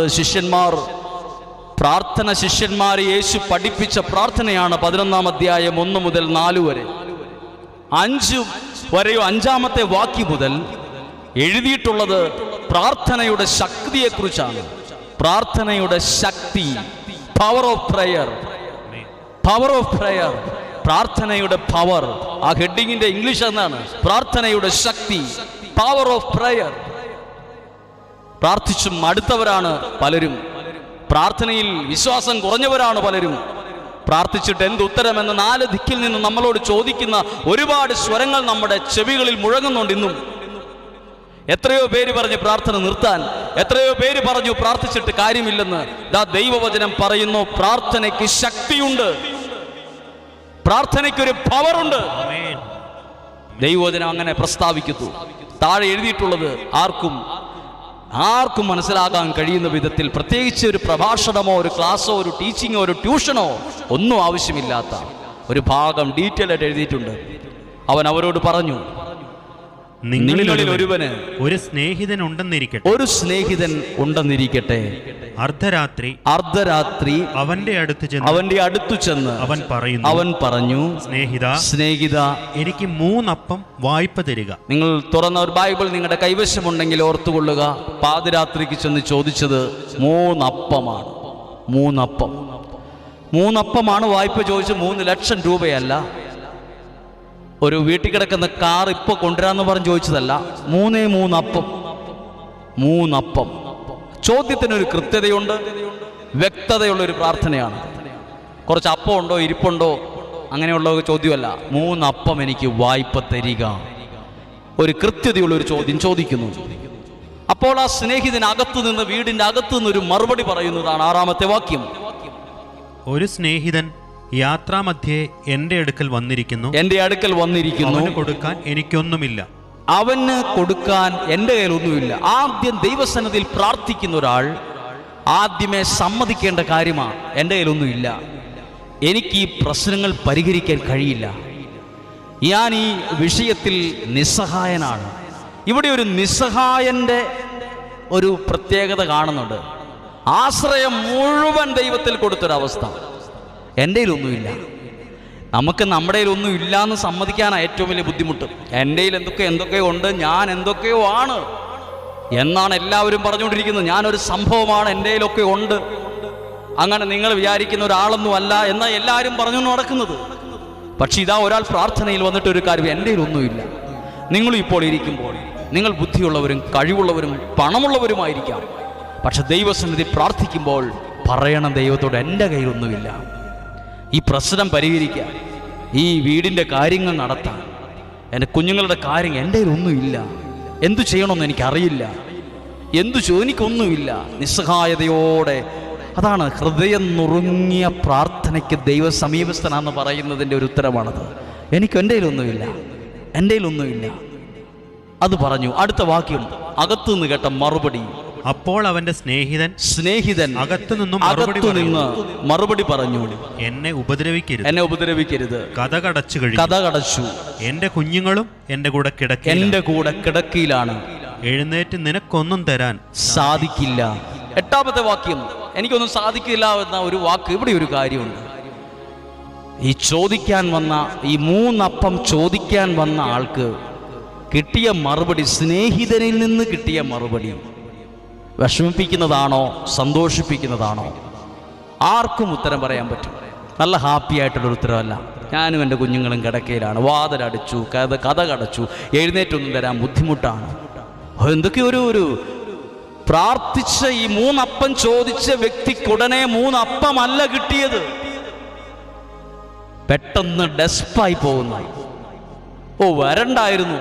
ശിഷ്യന്മാരെ യേശു പഠിപ്പിച്ച പ്രാർത്ഥനയാണ്. 11-ാം അധ്യായം 1 മുതൽ 4 വരെ. 5 വരെയോ 5-ാമത്തെ വാക്യം മുതൽ എഴുതിയിട്ടുള്ളത് പ്രാർത്ഥനയുടെ ശക്തിയെക്കുറിച്ചാണ്. പ്രാർത്ഥനയുടെ ശക്തി, power of prayer, power of prayer, പ്രാർത്ഥനയുടെ പവർ. ആ ഹെഡിങ്ങിന്റെ ഇംഗ്ലീഷ് എന്നാണ് പ്രാർത്ഥനയുടെ ശക്തി, പവർ ഓഫ് പ്രയർ. പ്രാർത്ഥിച്ചും മടുത്തവരാണ് പലരും. പ്രാർത്ഥനയിൽ വിശ്വാസം കുറഞ്ഞവരാണ് പലരും. പ്രാർത്ഥിച്ചിട്ട് എന്തുത്തരമെന്ന് 4 ദിക്കിൽ നിന്ന് നമ്മളോട് ചോദിക്കുന്ന ഒരുപാട് സ്വരങ്ങൾ നമ്മുടെ ചെവികളിൽ മുഴങ്ങുന്നുണ്ട് ഇന്നും. എത്രയോ പേര് പറഞ്ഞു പ്രാർത്ഥന നിർത്താൻ, എത്രയോ പേര് പറഞ്ഞു പ്രാർത്ഥിച്ചിട്ട് കാര്യമില്ലെന്ന്. ദൈവവചനം പറയുന്നു, പ്രാർത്ഥനയ്ക്ക് ശക്തിയുണ്ട്, പ്രാർത്ഥനയ്ക്കൊരു പവറുണ്ട്. ദൈവവചനം അങ്ങനെ പ്രസ്താവിക്കുന്നു. താഴെ എഴുതിയിട്ടുള്ളത് ആർക്കും മനസ്സിലാക്കാൻ കഴിയുന്ന വിധത്തിൽ, പ്രത്യേകിച്ച് ഒരു പ്രഭാഷണമോ ഒരു ക്ലാസ്സോ ഒരു ടീച്ചിങ്ങോ ഒരു ട്യൂഷനോ ഒന്നും ആവശ്യമില്ലാത്ത ഒരു ഭാഗം ഡീറ്റെയിൽ ആയിട്ട് എഴുതിയിട്ടുണ്ട്. അവൻ അവരോട് പറഞ്ഞു, നിങ്ങളിൽ ഒരുവന് ഒരു സ്നേഹിതൻ ഉണ്ടെന്നിരിക്കട്ടെ. അർദ്ധരാത്രി അവന്റെ അടുത്തു ചെന്ന് അവൻ പറഞ്ഞു, സ്നേഹിത എനിക്ക് 3 അപ്പം വായ്പ തരിക. നിങ്ങൾ തുറന്ന ഒരു ബൈബിൾ നിങ്ങളുടെ കൈവശമുണ്ടെങ്കിൽ ഓർത്തുകൊള്ളുക. പാതിരാത്രിക്ക് ചെന്ന് ചോദിച്ചത് 3 അപ്പമാണ്. 3 അപ്പമാണ് വായ്പ ചോദിച്ചത്. 3 ലക്ഷം രൂപയല്ല. ഒരു വീട്ടിൽ കിടക്കുന്ന കാർ ഇപ്പോൾ കൊണ്ടുവരാന്ന് പറഞ്ഞ് ചോദിച്ചതല്ല. 3 അപ്പം. 3 അപ്പം. ചോദ്യത്തിനൊരു കൃത്യതയുണ്ട്, വ്യക്തതയുള്ളൊരു പ്രാർത്ഥനയാണ്. കുറച്ച് അപ്പം ഉണ്ടോ ഇരിപ്പുണ്ടോ അങ്ങനെയുള്ള ചോദ്യമല്ല. 3 അപ്പം എനിക്ക് വായ്പ തരിക. ഒരു കൃത്യതയുള്ളൊരു ചോദ്യം ചോദിക്കുന്നു. അപ്പോൾ ആ സ്നേഹിതനകത്തു നിന്ന്, വീടിൻ്റെ അകത്തു നിന്നൊരു മറുപടി പറയുന്നതാണ് 6-ാമത്തെ വാക്യം. ഒരു സ്നേഹിതൻ യാത്രാമധ്യേ എൻ്റെ അടുക്കൽ വന്നിരിക്കുന്നു. അവന് കൊടുക്കാൻ എനിക്കൊന്നുമില്ല. അവന് കൊടുക്കാൻ എൻ്റെ കയ്യിലൊന്നുമില്ല. ആദ്യം ദൈവസന്നിധിയിൽ പ്രാർത്ഥിക്കുന്ന ഒരാൾ ആദ്യമേ സമ്മതിക്കേണ്ട കാര്യമാണ്, എൻ്റെ കയ്യിലൊന്നുമില്ല, എനിക്ക് ഈ പ്രശ്നങ്ങൾ പരിഹരിക്കാൻ കഴിയില്ല, ഞാൻ ഈ വിഷയത്തിൽ നിസ്സഹായനാണ്. ഇവിടെ ഒരു നിസ്സഹായൻ്റെ ഒരു പ്രത്യേകത കാണുന്നുണ്ട്. ആശ്രയം മുഴുവൻ ദൈവത്തിൽ കൊടുത്തൊരവസ്ഥ. എൻ്റെ കയ്യിലൊന്നുമില്ല. നമുക്ക് നമ്മുടെ കയ്യിലൊന്നും ഇല്ല എന്ന് സമ്മതിക്കാനാണ് ഏറ്റവും വലിയ ബുദ്ധിമുട്ട്. എൻ്റെ കയ്യിൽ എന്തൊക്കെയോ ഉണ്ട്, ഞാൻ എന്തൊക്കെയോ ആണ് എന്നാണ് എല്ലാവരും പറഞ്ഞുകൊണ്ടിരിക്കുന്നത്. ഞാനൊരു സംഭവമാണ്, എൻ്റെ കയ്യിലൊക്കെ ഉണ്ട്. അങ്ങനെ നിങ്ങൾ വിചാരിക്കുന്ന ഒരാളൊന്നും അല്ല എന്നാൽ എല്ലാവരും പറഞ്ഞു നടക്കുന്നത്. പക്ഷെ ഇതാ ഒരാൾ പ്രാർത്ഥനയിൽ വന്നിട്ട് ഒരു കാര്യം, എൻ്റെ കയ്യിലൊന്നുമില്ല. നിങ്ങളും ഇപ്പോൾ ഇരിക്കുമ്പോൾ നിങ്ങൾ ബുദ്ധിയുള്ളവരും കഴിവുള്ളവരും പണമുള്ളവരുമായിരിക്കാം. പക്ഷെ ദൈവസന്നിധി പ്രാർത്ഥിക്കുമ്പോൾ പറയണം ദൈവത്തോട്, എൻ്റെ കയ്യിലൊന്നുമില്ല, ഈ പ്രശ്നം പരിഹരിക്കാൻ, ഈ വീടിൻ്റെ കാര്യങ്ങൾ നടത്താൻ, എൻ്റെ കുഞ്ഞുങ്ങളുടെ കാര്യങ്ങൾ എൻ്റെ കയ്യിലൊന്നുമില്ല, എന്തു ചെയ്യണമെന്ന് എനിക്കറിയില്ല, എനിക്കൊന്നുമില്ല. നിസ്സഹായതയോടെ, അതാണ് ഹൃദയം നുറുങ്ങിയ പ്രാർത്ഥനയ്ക്ക് ദൈവ സമീപസ്ഥനാന്ന് പറയുന്നതിൻ്റെ ഒരു ഉത്തരമാണത്. എനിക്ക് എൻ്റെ കയ്യിലൊന്നുമില്ല. അത് പറഞ്ഞു. അടുത്ത വാക്യം, അകത്തുനിന്ന് കേട്ട മറുപടി. അപ്പോൾ അവന്റെ സ്നേഹിതൻ അകത്തുനിന്ന് മറുപടി പറഞ്ഞു, എന്നെ ഉപദ്രവിക്കരുത്. കഥ കടച്ചു. എന്റെ കുഞ്ഞുങ്ങളും എന്റെ കൂടെ കിടക്കയിലാണ്. എഴുന്നേറ്റ് നിനക്കൊന്നും തരാൻ സാധിക്കില്ല. 8ാമത്തെ വാക്യം, എനിക്കൊന്നും സാധിക്കില്ല എന്ന ഒരു വാക്ക്. ഇവിടെ ഒരു കാര്യമുണ്ട്. ഈ ചോദിക്കാൻ വന്ന, ഈ 3 അപ്പം ചോദിക്കാൻ വന്ന ആൾക്ക് കിട്ടിയ മറുപടി, സ്നേഹിതനിൽ നിന്ന് കിട്ടിയ മറുപടി വിഷമിപ്പിക്കുന്നതാണോ സന്തോഷിപ്പിക്കുന്നതാണോ? ആർക്കും ഉത്തരം പറയാൻ പറ്റും. നല്ല ഹാപ്പി ആയിട്ടുള്ളൊരു ഉത്തരവല്ല. ഞാനും എൻ്റെ കുഞ്ഞുങ്ങളും കിടക്കയിലാണ്, വാതിലടച്ചു, കഥ കടച്ചു, എഴുന്നേറ്റൊന്നും തരാൻ ബുദ്ധിമുട്ടാണ്. എന്തൊക്കെ ഒരു പ്രാർത്ഥിച്ച ഈ 3 അപ്പം ചോദിച്ച വ്യക്തിക്കുടനെ 3 അപ്പമല്ല കിട്ടിയത്. പെട്ടെന്ന് ഡെസ്പായി പോകുന്നു. വരണ്ടായിരുന്നു,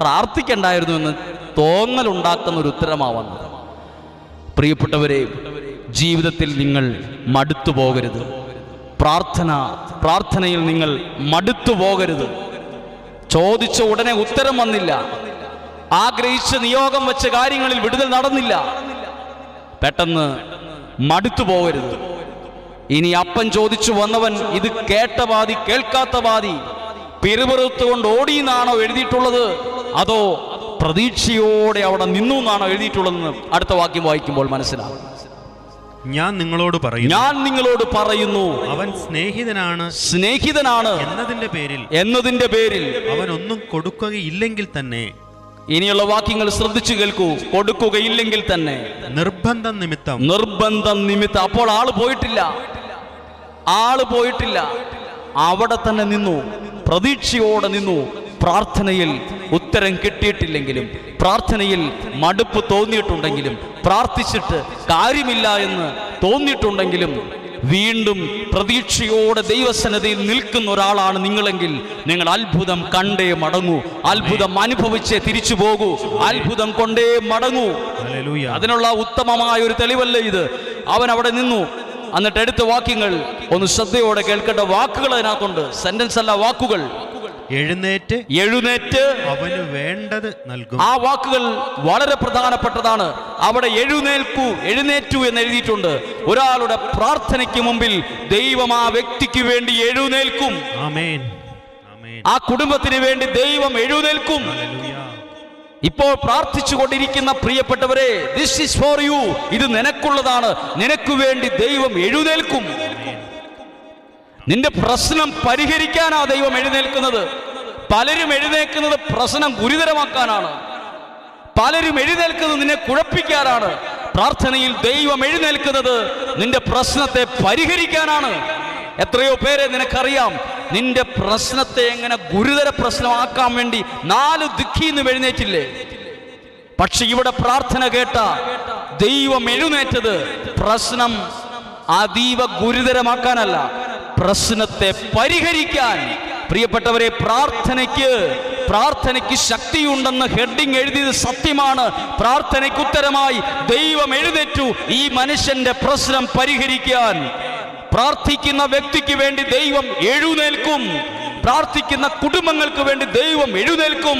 പ്രാർത്ഥിക്കണ്ടായിരുന്നു എന്ന് തോന്നലുണ്ടാക്കുന്ന ഒരു ഉത്തരമാവുന്നത്. പ്രിയപ്പെട്ടവരെ, ജീവിതത്തിൽ നിങ്ങൾ മടുത്തു പോകരുത്. പ്രാർത്ഥനയിൽ നിങ്ങൾ മടുത്തു പോകരുത്. ചോദിച്ച ഉടനെ ഉത്തരം വന്നില്ല, ആഗ്രഹിച്ച നിയോഗം വെച്ച കാര്യങ്ങളിൽ വിടുതൽ നടന്നില്ല, പെട്ടെന്ന് മടുത്തു പോകരുത്. ഇനി അപ്പം ചോദിച്ചു വന്നവൻ ഇത് കേട്ട പാതി കേൾക്കാത്ത പാതി പിറുപിറുത്തുകൊണ്ട് ഓടിയെന്നാണോ എഴുതിയിട്ടുള്ളത്, അതോ പ്രതീക്ഷയോടെ അവിടെ നിന്നു എന്നാണോ എഴുതിയിട്ടുള്ളതെന്ന് അടുത്ത വാക്യം വായിക്കുമ്പോൾ മനസ്സിലാവും. ഞാൻ നിങ്ങളോട് പറയുന്നു, അവൻ സ്നേഹിതനാണ് എന്നതിന്റെ പേരിൽ അവൻ ഒന്നും കൊടുക്കുകയില്ലെങ്കിൽ തന്നെ. ഇനിയുള്ള വാക്യങ്ങൾ ശ്രദ്ധിച്ചു കേൾക്കൂ. കൊടുക്കുകയില്ലെങ്കിൽ തന്നെ നിർബന്ധം നിമിത്തം. അപ്പോൾ ആള് പോയിട്ടില്ല, അവിടെ തന്നെ നിന്നു, പ്രതീക്ഷയോടെ നിന്നു. പ്രാർത്ഥനയിൽ ഉത്തരം കിട്ടിയിട്ടില്ലെങ്കിലും, പ്രാർത്ഥനയിൽ മടുപ്പ് തോന്നിയിട്ടുണ്ടെങ്കിലും, പ്രാർത്ഥിച്ചിട്ട് കാര്യമില്ല എന്ന് തോന്നിയിട്ടുണ്ടെങ്കിലും, വീണ്ടും പ്രതീക്ഷയോടെ ദൈവസന്നിധിയിൽ നിൽക്കുന്ന ഒരാളാണ് നിങ്ങളെങ്കിൽ, നിങ്ങൾ അത്ഭുതം കണ്ടേ മടങ്ങൂ, അത്ഭുതം അനുഭവിച്ചേ തിരിച്ചു പോകൂ, അത്ഭുതം കൊണ്ടേ മടങ്ങൂ. അതിനുള്ള ഉത്തമമായ ഒരു തെളിവല്ലേ ഇത്? അവൻ അവിടെ നിന്നു. എന്നിട്ട് എടുത്ത വാക്യങ്ങൾ ഒന്ന് ശ്രദ്ധയോടെ കേൾക്കേണ്ട വാക്കുകൾ അതിനകത്തുണ്ട്. സെന്റൻസ് അല്ല, വാക്കുകൾ. എഴുന്നേറ്റ് അവന് വേണ്ടത് നൽകും. ആ വാക്കുകൾ വളരെ പ്രധാനപ്പെട്ടതാണ്. അവിടെ എഴുന്നേറ്റു എന്ന് എഴുതിയിട്ടുണ്ട്. ഒരാളുടെ പ്രാർത്ഥനയ്ക്ക് മുമ്പിൽ ദൈവം ആ വ്യക്തിക്ക് വേണ്ടി എഴുന്നേൽക്കും. ആമേൻ. ആ കുടുംബത്തിന് വേണ്ടി ദൈവം എഴുന്നേൽക്കും. ഇപ്പോൾ പ്രാർത്ഥിച്ചു കൊണ്ടിരിക്കുന്ന പ്രിയപ്പെട്ടവരെ, ദിസ് ഈസ് ഫോർ യു. ഇത് നിനക്കുള്ളതാണ്. നിനക്ക് വേണ്ടി ദൈവം എഴുന്നേൽക്കും. നിന്റെ പ്രശ്നം പരിഹരിക്കാനാ ദൈവം എഴുന്നേൽക്കുന്നത്. പലരും എഴുന്നേൽക്കുന്നത് പ്രശ്നം ഗുരുതരമാക്കാനാണ്. പലരും എഴുന്നേൽക്കുന്നത് നിന്നെ കുഴപ്പിക്കാനാണ്. പ്രാർത്ഥനയിൽ ദൈവം എഴുന്നേൽക്കുന്നത് നിന്റെ പ്രശ്നത്തെ പരിഹരിക്കാനാണ്. എത്രയോ പേരെ നിനക്കറിയാം, നിന്റെ പ്രശ്നത്തെ എങ്ങനെ ഗുരുതര പ്രശ്നമാക്കാൻ വേണ്ടി 4 ദിക്കിന്ന് എഴുന്നേറ്റില്ലേ? പക്ഷെ ഇവിടെ പ്രാർത്ഥന കേട്ട ദൈവം എഴുന്നേറ്റത് പ്രശ്നം അതീവ ഗുരുതരമാക്കാനല്ല, പ്രശ്നത്തെ പരിഹരിക്കാൻ. പ്രിയപ്പെട്ടവരെ, പ്രാർത്ഥനയ്ക്ക് ശക്തിയുണ്ടെന്ന് ഹെഡിങ് എഴുതിയത് സത്യമാണ്. പ്രാർത്ഥനയ്ക്ക് ഉത്തരമായി ദൈവം എഴുന്നേറ്റു ഈ മനുഷ്യന്റെ പ്രശ്നം പരിഹരിക്കാൻ. പ്രാർത്ഥിക്കുന്ന വ്യക്തിക്ക് വേണ്ടി ദൈവം എഴുന്നേൽക്കും. പ്രാർത്ഥിക്കുന്ന കുടുംബങ്ങൾക്ക് വേണ്ടി ദൈവം എഴുന്നേൽക്കും.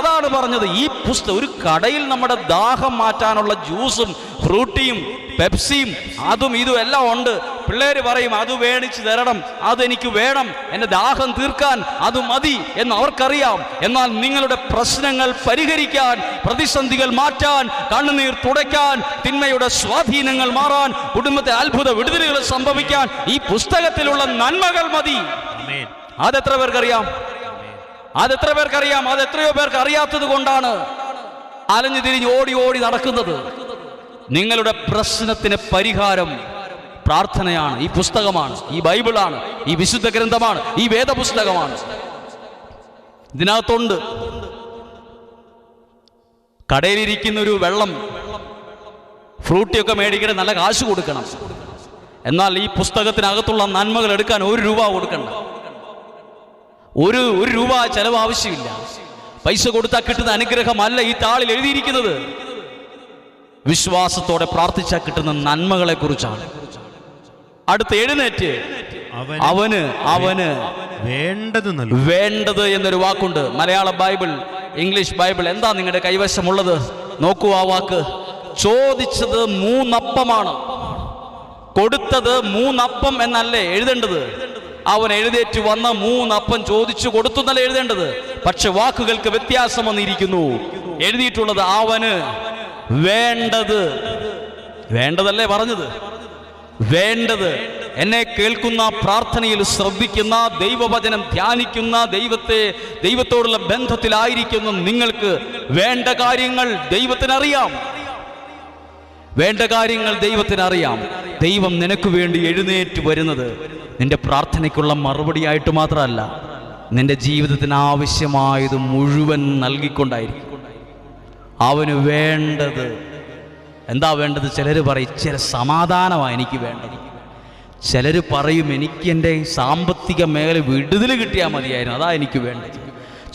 അതാണ് പറഞ്ഞത്. ഈ പുസ്തകം, ഒരു കടയിൽ നമ്മുടെ ദാഹം മാറ്റാനുള്ള ജ്യൂസും ഫ്രൂട്ടിയും പെപ്സിയും അതും ഇതും എല്ലാം ഉണ്ട്. പിള്ളേര് പറയും അത് മേടിച്ചു തരണം, അതെനിക്ക് വേണം, എൻ്റെ ദാഹം തീർക്കാൻ അത് മതി എന്ന് അവർക്കറിയാം. എന്നാൽ നിങ്ങളുടെ പ്രശ്നങ്ങൾ പരിഹരിക്കാൻ, പ്രതിസന്ധികൾ മാറ്റാൻ, കണ്ണുനീർ തുടയ്ക്കാൻ, തിന്മയുടെ സ്വാധീനങ്ങൾ മാറാൻ, കുടുംബത്തെ അത്ഭുത വിടുതലുകൾ സംഭവിക്കാൻ ഈ പുസ്തകത്തിലുള്ള നന്മകൾ മതി. അതെത്ര പേർക്കറിയാം? അത് എത്രയോ പേർക്ക് അറിയാത്തത് കൊണ്ടാണ് അലഞ്ഞു തിരിഞ്ഞ് ഓടി നടക്കുന്നത്. നിങ്ങളുടെ പ്രശ്നത്തിന് പരിഹാരം പ്രാർത്ഥനയാണ്. ഈ പുസ്തകമാണ്, ഈ ബൈബിളാണ്, ഈ വിശുദ്ധ ഗ്രന്ഥമാണ്, ഈ വേദപുസ്തകമാണ്. ഇതിനകത്തുണ്ട്. കടയിലിരിക്കുന്ന ഒരു വെള്ളം, ഫ്രൂട്ടിയൊക്കെ മേടിക്കണേ നല്ല കാശ് കൊടുക്കണം. എന്നാൽ ഈ പുസ്തകത്തിനകത്തുള്ള നന്മകൾ എടുക്കാൻ 1 രൂപ കൊടുക്കണ്ട. ഒരു രൂപ ചെലവ് ആവശ്യമില്ല. പൈസ കൊടുത്താൽ കിട്ടുന്ന അനുഗ്രഹമല്ല ഈ താളിൽ എഴുതിയിരിക്കുന്നത്. വിശ്വാസത്തോടെ പ്രാർത്ഥിച്ചാൽ കിട്ടുന്ന നന്മകളെ കുറിച്ചാണ്. അടുത്ത എഴുന്നേറ്റ് അവന് വേണ്ടത് എന്നൊരു വാക്കുണ്ട്. മലയാള ബൈബിൾ, ഇംഗ്ലീഷ് ബൈബിൾ, എന്താ നിങ്ങളുടെ കൈവശമുള്ളത്? നോക്കൂ ആ വാക്ക്. ചോദിച്ചത് 3 അപ്പമാണ്, കൊടുത്തത് 3 അപ്പം എന്നല്ലേ എഴുതേണ്ടത്? അവൻ എഴുന്നേറ്റ് വന്ന 3 അപ്പം ചോദിച്ചു കൊടുത്തു എന്നല്ല എഴുതേണ്ടത്. പക്ഷെ വാക്കുകൾക്ക് വ്യത്യാസം വന്നിരിക്കുന്നു. എഴുതിയിട്ടുള്ളത് അവന് വേണ്ടതല്ലേ പറഞ്ഞത്? വേണ്ടത്. എന്നെ കേൾക്കുന്ന, പ്രാർത്ഥനയിൽ ശ്രദ്ധിക്കുന്ന, ദൈവവചനം ധ്യാനിക്കുന്ന, ദൈവത്തോടുള്ള ബന്ധത്തിലായിരിക്കുന്ന നിങ്ങൾക്ക് വേണ്ട കാര്യങ്ങൾ ദൈവത്തിനറിയാം. വേണ്ട കാര്യങ്ങൾ ദൈവത്തിനറിയാം. ദൈവം നിനക്ക് വേണ്ടി എഴുന്നേറ്റ് വരുന്നത് നിന്റെ പ്രാർത്ഥനയ്ക്കുള്ള മറുപടിയായിട്ട് മാത്രമല്ല, നിന്റെ ജീവിതത്തിന് ആവശ്യമായത് മുഴുവൻ നൽകിക്കൊണ്ടായിരിക്കും. അവന് വേണ്ടത് എന്താ വേണ്ടത്? ചിലർ പറയും ചില സമാധാനമാണ് എനിക്ക് വേണ്ടത്. ചിലർ പറയും എനിക്ക് എൻ്റെ സാമ്പത്തിക മേഖല വിടുതൽ കിട്ടിയാൽ മതിയായിരുന്നു, അതാ എനിക്ക് വേണ്ടത്.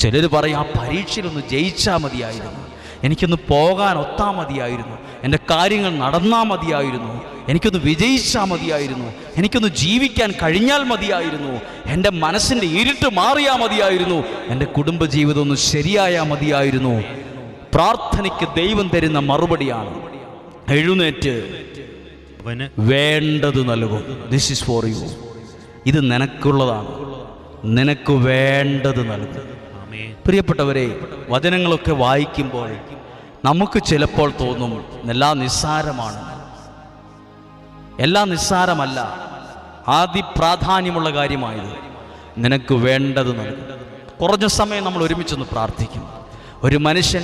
ചിലർ പറയും ആ പരീക്ഷയിലൊന്ന് ജയിച്ചാൽ മതിയായിരുന്നു, എനിക്കൊന്ന് പോകാൻ ഒത്താൽ മതിയായിരുന്നു, എൻ്റെ കാര്യങ്ങൾ നടന്നാൽ മതിയായിരുന്നു, എനിക്കൊന്ന് വിജയിച്ചാൽ മതിയായിരുന്നു, എനിക്കൊന്ന് ജീവിക്കാൻ കഴിഞ്ഞാൽ മതിയായിരുന്നു, എൻ്റെ മനസ്സിൻ്റെ ഇരുട്ട് മാറിയാൽ മതിയായിരുന്നു, എൻ്റെ കുടുംബജീവിതം ഒന്ന് ശരിയായാൽ മതിയായിരുന്നു. പ്രാർത്ഥനയ്ക്ക് ദൈവം തരുന്ന മറുപടിയാണ് എഴുന്നേറ്റ് അവന് വേണ്ടത് നൽകും. This is for U. ഇത് നിനക്കുള്ളതാണ്, നിനക്ക് വേണ്ടത് നൽകും. ആമേൻ. പ്രിയപ്പെട്ടവരെ, വചനങ്ങളൊക്കെ വായിക്കുമ്പോൾ നമുക്ക് ചിലപ്പോൾ തോന്നും എല്ലാം നിസ്സാരമാണ്. എല്ലാം നിസ്സാരമല്ല. പ്രാധാന്യമുള്ള കാര്യമായത് നിനക്ക് വേണ്ടത് നൽകും. കുറഞ്ഞ സമയം നമ്മൾ ഒരുമിച്ചൊന്ന് പ്രാർത്ഥിക്കും. ഒരു മനുഷ്യൻ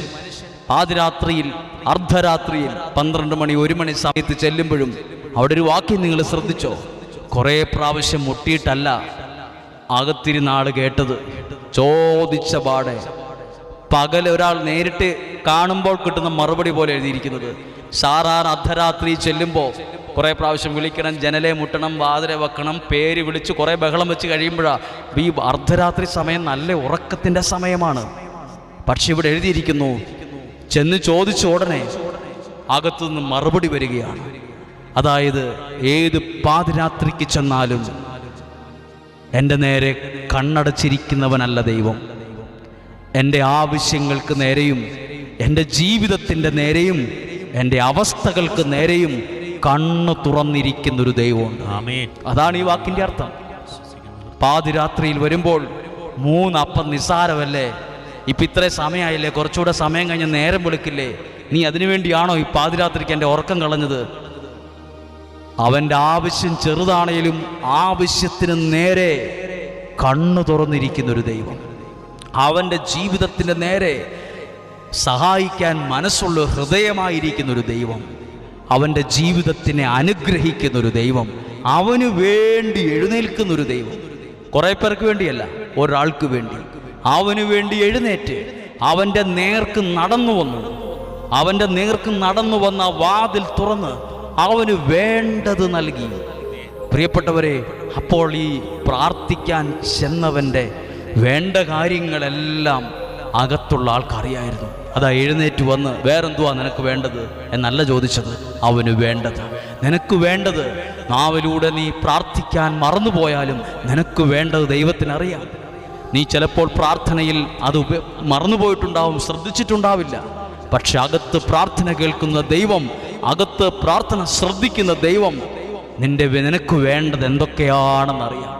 ആദ്യരാത്രിയിൽ, അർദ്ധരാത്രിയിൽ 12 മണി 1 മണി സമയത്ത് ചെല്ലുമ്പോഴും അവിടെ ഒരു വാക്യം നിങ്ങൾ ശ്രദ്ധിച്ചോ? കുറേ പ്രാവശ്യം മുട്ടിയിട്ടല്ല അകത്തിരുന്ന ആൾ കേട്ടത്, ചോദിച്ച പാടെ. പകൽ ഒരാൾ നേരിട്ട് കാണുമ്പോൾ കിട്ടുന്ന മറുപടി പോലെ എഴുതിയിരിക്കുന്നത്. സാധാരണ അർദ്ധരാത്രി ചെല്ലുമ്പോൾ കുറേ പ്രാവശ്യം വിളിക്കണം, ജനലെ മുട്ടണം, വാതിലെ വെക്കണം, പേര് വിളിച്ച് കുറേ ബഹളം വെച്ച് കഴിയുമ്പോഴാണ് ഈ അർദ്ധരാത്രി സമയം നല്ല ഉറക്കത്തിൻ്റെ സമയമാണ്. പക്ഷെ ഇവിടെ എഴുതിയിരിക്കുന്നു, ചെന്ന് ചോദിച്ച ഉടനെ അകത്തുനിന്ന് മറുപടി വരികയാണ്. അതായത് ഏത് പാതിരാത്രിക്ക് ചെന്നാലും എൻ്റെ നേരെ കണ്ണടച്ചിരിക്കുന്നവനല്ല ദൈവം. എൻ്റെ ആവശ്യങ്ങൾക്ക് നേരെയും, എൻ്റെ ജീവിതത്തിൻ്റെ നേരെയും, എൻ്റെ അവസ്ഥകൾക്ക് നേരെയും കണ്ണ് തുറന്നിരിക്കുന്നൊരു ദൈവമുണ്ട്. ആമേൻ. അതാണ് ഈ വാക്കിൻ്റെ അർത്ഥം. പാതിരാത്രിയിൽ വരുമ്പോൾ 3 അപ്പം നിസ്സാരമല്ലേ? ഇപ്പം ഇത്രയും സമയമായില്ലേ, കുറച്ചുകൂടെ സമയം കഴിഞ്ഞ് നേരം വിളിക്കില്ലേ? നീ അതിനുവേണ്ടിയാണോ ഈ പാതിരാത്രിക്ക് എൻ്റെ ഉറക്കം കളഞ്ഞത്? അവൻ്റെ ആവശ്യം ചെറുതാണേലും ആവശ്യത്തിന് നേരെ കണ്ണു തുറന്നിരിക്കുന്നൊരു ദൈവം, അവൻ്റെ ജീവിതത്തിൻ്റെ നേരെ സഹായിക്കാൻ മനസ്സുള്ള ഹൃദയമായിരിക്കുന്നൊരു ദൈവം, അവൻ്റെ ജീവിതത്തിനെ അനുഗ്രഹിക്കുന്നൊരു ദൈവം, അവന് വേണ്ടി എഴുന്നേൽക്കുന്നൊരു ദൈവം. കുറേ പേർക്ക് വേണ്ടിയല്ല, ഒരാൾക്ക് വേണ്ടി. അവന് വേണ്ടി എഴുന്നേറ്റ് അവൻ്റെ നേർക്ക് നടന്നു വന്നു. അവൻ്റെ നേർക്ക് നടന്നു വന്ന വാതിൽ തുറന്ന് അവന് വേണ്ടത് നൽകി. പ്രിയപ്പെട്ടവരെ, അപ്പോൾ ഈ പ്രാർത്ഥിക്കാൻ ചെന്നവൻ്റെ വേണ്ട കാര്യങ്ങളെല്ലാം അകത്തുള്ള ആൾക്കറിയായിരുന്നു. അതാ എഴുന്നേറ്റ് വന്ന് വേറെന്തുവാ നിനക്ക് വേണ്ടത് എന്നല്ല ചോദിച്ചത്, അവന് വേണ്ടത്. നിനക്ക് വേണ്ടത് നാവിലൂടെ നീ പ്രാർത്ഥിക്കാൻ മറന്നുപോയാലും നിനക്ക് വേണ്ടത് ദൈവത്തിനറിയാം. നീ ചിലപ്പോൾ പ്രാർത്ഥനയിൽ അത് മറന്നുപോയിട്ടുണ്ടാവും, ശ്രദ്ധിച്ചിട്ടുണ്ടാവില്ല. പക്ഷെ അകത്ത് പ്രാർത്ഥന കേൾക്കുന്ന ദൈവം, അകത്ത് പ്രാർത്ഥന ശ്രദ്ധിക്കുന്ന ദൈവം നിനക്ക് വേണ്ടത് എന്തൊക്കെയാണെന്നറിയാം.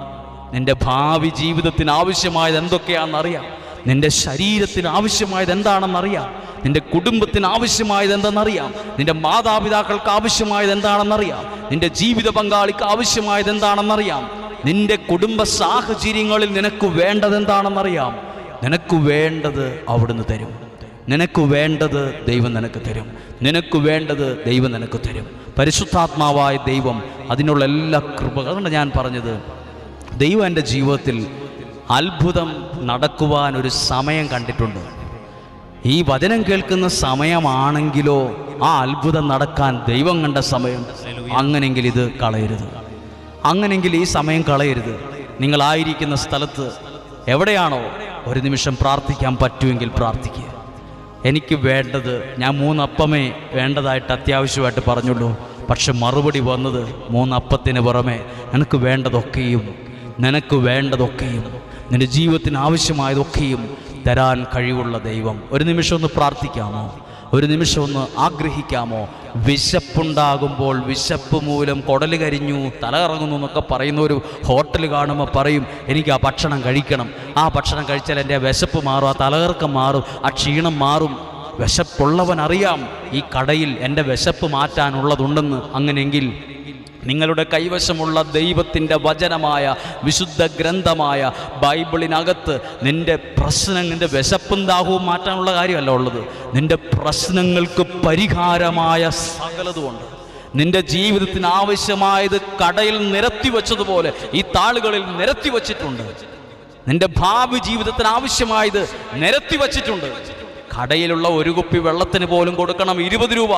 നിന്റെ ഭാവി ജീവിതത്തിന് ആവശ്യമായത് എന്തൊക്കെയാണെന്നറിയാം. നിന്റെ ശരീരത്തിന് ആവശ്യമായത് എന്താണെന്നറിയാം. നിന്റെ കുടുംബത്തിന് ആവശ്യമായത് എന്തെന്നറിയാം. നിന്റെ മാതാപിതാക്കൾക്ക് ആവശ്യമായത് എന്താണെന്നറിയാം. നിന്റെ ജീവിത പങ്കാളിക്ക് ആവശ്യമായത് എന്താണെന്നറിയാം. നിന്റെ കുടുംബ സാഹചര്യങ്ങളിൽ നിനക്ക് വേണ്ടത് എന്താണെന്നറിയാം. നിനക്ക് വേണ്ടത് അവിടുന്ന് തരും. നിനക്ക് വേണ്ടത് ദൈവം നിനക്ക് തരും. നിനക്ക് വേണ്ടത് ദൈവം നിനക്ക് തരും. പരിശുദ്ധാത്മാവായ ദൈവം അതിനുള്ള എല്ലാ കൃപകളും ഞാൻ പറഞ്ഞത്, ദൈവം എൻ്റെ ജീവിതത്തിൽ അത്ഭുതം നടക്കുവാൻ ഒരു സമയം കണ്ടിട്ടുണ്ട്. ഈ വചനം കേൾക്കുന്ന സമയമാണെങ്കിലോ ആ അത്ഭുതം നടക്കാൻ ദൈവം കണ്ട സമയം. അങ്ങനെങ്കിൽ ഇത് കളയരുത്, അങ്ങനെങ്കിൽ ഈ സമയം കളയരുത്. നിങ്ങളായിരിക്കുന്ന സ്ഥലത്ത് എവിടെയാണോ ഒരു നിമിഷം പ്രാർത്ഥിക്കാൻ പറ്റുമെങ്കിൽ പ്രാർത്ഥിക്കുക. എനിക്ക് വേണ്ടത്, ഞാൻ 3 അപ്പമേ വേണ്ടതായിട്ട് അത്യാവശ്യമായിട്ട് പറഞ്ഞുള്ളൂ. പക്ഷെ മറുപടി വന്നത് 3 അപ്പത്തിന് പുറമെ നിനക്ക് വേണ്ടതൊക്കെയും, നിനക്ക് വേണ്ടതൊക്കെയും, നിന്റെ ജീവിതത്തിന് ആവശ്യമായതൊക്കെയും തരാൻ കഴിവുള്ള ദൈവം. ഒരു നിമിഷം ഒന്ന് പ്രാർത്ഥിക്കാമോ? ഒരു നിമിഷം ഒന്ന് ആഗ്രഹിക്കാമോ? വിശപ്പുണ്ടാകുമ്പോൾ വിശപ്പ് മൂലം കുടല് കരിഞ്ഞു, തല കറങ്ങുന്നു എന്നൊക്കെ പറയുന്ന ഒരു ഹോട്ടൽ കാണുമ്പോൾ പറയും, എനിക്ക് ആ ഭക്ഷണം കഴിക്കണം, ആ ഭക്ഷണം കഴിച്ചാൽ എൻ്റെ വിശപ്പ് മാറും, ആ തലകറക്കം മാറും, ആ ക്ഷീണം മാറും. വിശപ്പുള്ളവൻ അറിയാം ഈ കടയിൽ എൻ്റെ വിശപ്പ് മാറ്റാനുള്ളതുണ്ടെന്ന്. അങ്ങനെയെങ്കിൽ നിങ്ങളുടെ കൈവശമുള്ള ദൈവത്തിൻ്റെ വചനമായ വിശുദ്ധ ഗ്രന്ഥമായ ബൈബിളിനകത്ത് നിൻ്റെ നിൻ്റെ വിശപ്പും ദാഹവും മാറ്റാനുള്ള കാര്യമല്ല ഉള്ളത്. നിൻ്റെ പ്രശ്നങ്ങൾക്ക് പരിഹാരമായ സകലതുമുണ്ട്. നിൻ്റെ ജീവിതത്തിന് ആവശ്യമായത് കടയിൽ നിരത്തി വച്ചതുപോലെ ഈ താളുകളിൽ നിരത്തി വച്ചിട്ടുണ്ട്. നിൻ്റെ ഭാവി ജീവിതത്തിന് ആവശ്യമായത് നിരത്തി വച്ചിട്ടുണ്ട്. കടയിലുള്ള ഒരു കുപ്പി വെള്ളത്തിന് പോലും കൊടുക്കണം 20 രൂപ.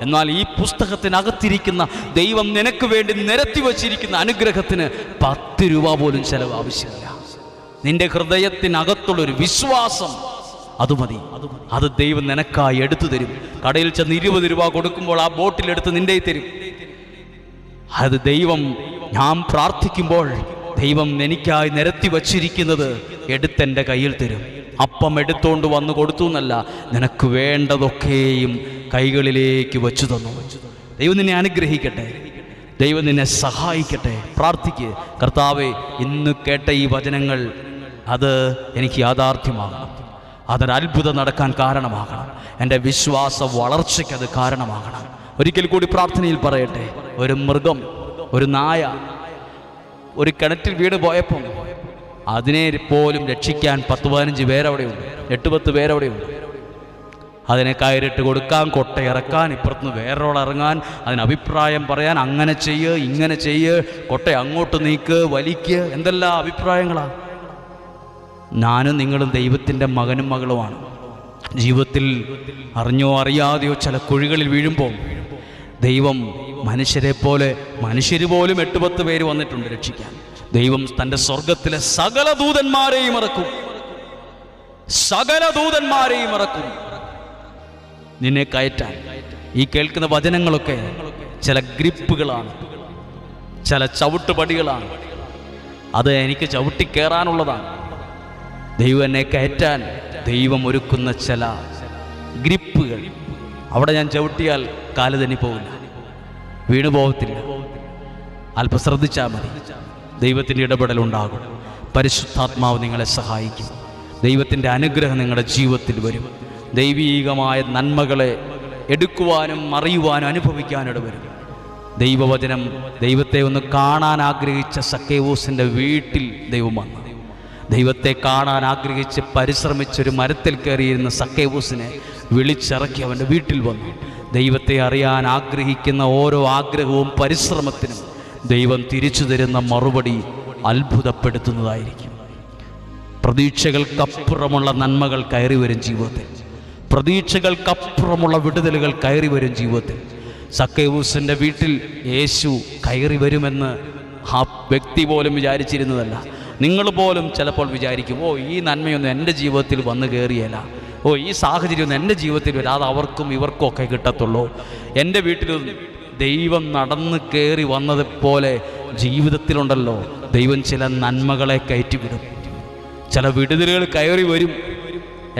എന്നാൽ ഈ പുസ്തകത്തിനകത്തിരിക്കുന്ന ദൈവം നിനക്ക് വേണ്ടി നിരത്തി വച്ചിരിക്കുന്ന അനുഗ്രഹത്തിന് 10 രൂപ പോലും ചെലവ് ആവശ്യമില്ല. നിന്റെ ഹൃദയത്തിനകത്തുള്ളൊരു വിശ്വാസം അത് മതി. അത് ദൈവം നിനക്കായി എടുത്തു തരും. കടയിൽ ചെന്ന് 20 രൂപ കൊടുക്കുമ്പോൾ ആ ബോട്ടിലെടുത്ത് നിന്റെ തരും. അത് ദൈവം, ഞാൻ പ്രാർത്ഥിക്കുമ്പോൾ ദൈവം എനിക്കായി നിരത്തി വച്ചിരിക്കുന്നത് എടുത്തെൻ്റെ കയ്യിൽ തരും. അപ്പം എടുത്തുകൊണ്ട് വന്ന് കൊടുത്തു എന്നല്ല, നിനക്ക് വേണ്ടതൊക്കെയും കൈകളിലേക്ക് വച്ചു തന്നു. ദൈവം നിന്നെ അനുഗ്രഹിക്കട്ടെ, ദൈവം നിന്നെ സഹായിക്കട്ടെ. പ്രാർത്ഥിക്കുക, കർത്താവേ, ഇന്ന് കേട്ട ഈ വചനങ്ങൾ അത് എനിക്ക് യാഥാർത്ഥ്യമാകണം, അതൊരത്ഭുതം നടക്കാൻ കാരണമാകണം, എൻ്റെ വിശ്വാസ വളർച്ചയ്ക്ക് അത് കാരണമാകണം. ഒരിക്കൽ കൂടി പ്രാർത്ഥനയിൽ പറയട്ടെ. ഒരു മൃഗം, ഒരു നായ ഒരു കിണറ്റിൽ വീണ് പോയപ്പം അതിനെ പോലും രക്ഷിക്കാൻ 10-15 പേരവിടെയുണ്ട്, 8-10 പേരവിടെയുണ്ട്. അതിനെ കയറിട്ട് കൊടുക്കാൻ, കൊട്ട ഇറക്കാൻ, ഇപ്പുറത്തുനിന്ന് വേറൊരാൾ ഇറങ്ങാൻ, അതിന് അഭിപ്രായം പറയാൻ, അങ്ങനെ ചെയ്യ്, ഇങ്ങനെ ചെയ്യ്, കൊട്ട അങ്ങോട്ട് നീക്ക്, വലിക്ക്, എന്തെല്ലാം അഭിപ്രായങ്ങളാണ്. ഞാനും നിങ്ങളും ദൈവത്തിൻ്റെ മകനും മകളുമാണ്. ജീവിതത്തിൽ അറിഞ്ഞോ അറിയാതെയോ ചില കുഴികളിൽ വീഴുമ്പോൾ ദൈവം മനുഷ്യരെ പോലെ, മനുഷ്യർ പോലും 8-10 പേര് വന്നിട്ടുണ്ട് രക്ഷിക്കാൻ. ദൈവം തൻ്റെ സ്വർഗത്തിലെ സകല ദൂതന്മാരെയും ഇറക്കും, സകല ദൂതന്മാരെയും ഇറക്കും നിന്നെ കയറ്റാൻ. ഈ കേൾക്കുന്ന വചനങ്ങളൊക്കെ ചില ഗ്രിപ്പുകളാണ്, ചില ചവിട്ടുപടികളാണ്. അത് എനിക്ക് ചവിട്ടിക്കയറാനുള്ളതാണ്. ദൈവം എന്നെ കയറ്റാൻ ദൈവം ഒരുക്കുന്ന ചില ഗ്രിപ്പുകൾ. അവിടെ ഞാൻ ചവിട്ടിയാൽ കാല് തന്നെ പോകില്ല, വീണു പോകത്തില്ല. അല്പം ശ്രദ്ധിച്ചാൽ മതി, ദൈവത്തിൻ്റെ ഇടപെടലുണ്ടാകും. പരിശുദ്ധാത്മാവ് നിങ്ങളെ സഹായിക്കും. ദൈവത്തിൻ്റെ അനുഗ്രഹം നിങ്ങളുടെ ജീവിതത്തിൽ വരും. ദൈവീകമായ നന്മകളെ എടുക്കുവാനും അറിയുവാനും അനുഭവിക്കാനും ഇടവരും. ദൈവവചനം, ദൈവത്തെ ഒന്ന് കാണാൻ ആഗ്രഹിച്ച സക്കേവൂസിൻ്റെ വീട്ടിൽ ദൈവം വന്നു. ദൈവത്തെ കാണാൻ ആഗ്രഹിച്ച് പരിശ്രമിച്ചൊരു മരത്തിൽ കയറിയിരുന്ന സക്കേവൂസിനെ വിളിച്ചിറക്കി അവൻ്റെ വീട്ടിൽ വന്നു. ദൈവത്തെ അറിയാൻ ആഗ്രഹിക്കുന്ന ഓരോ ആഗ്രഹവും പരിശ്രമത്തിനും ദൈവം തിരിച്ചു തരുന്ന മറുപടി അത്ഭുതപ്പെടുത്തുന്നതായിരിക്കും. പ്രതീക്ഷകൾക്കപ്പുറമുള്ള നന്മകൾ കയറി വരും ജീവിതത്തിൽ. പ്രതീക്ഷകൾക്കപ്പുറമുള്ള വിടുതലുകൾ കയറി വരും ജീവിതത്തിൽ. സക്കേവൂസിൻ്റെ വീട്ടിൽ യേശു കയറി വരുമെന്ന് ആ വ്യക്തി പോലും വിചാരിച്ചിരുന്നതല്ല. നിങ്ങൾ പോലും ചിലപ്പോൾ വിചാരിക്കും, ഓ, ഈ നന്മയൊന്നും എൻ്റെ ജീവിതത്തിൽ വന്നു കയറിയല്ല, ഓ, ഈ സാഹചര്യമൊന്നും എൻ്റെ ജീവിതത്തിൽ വരാതെ അവർക്കും ഇവർക്കും ഒക്കെ കിട്ടത്തുള്ളൂ. എൻ്റെ വീട്ടിലും ദൈവം നടന്ന് കയറി വന്നതുപോലെ ജീവിതത്തിലുണ്ടല്ലോ ദൈവം ചില നന്മകളെ കയറ്റിവിടും, ചില വിടുതലുകൾ കയറി വരും.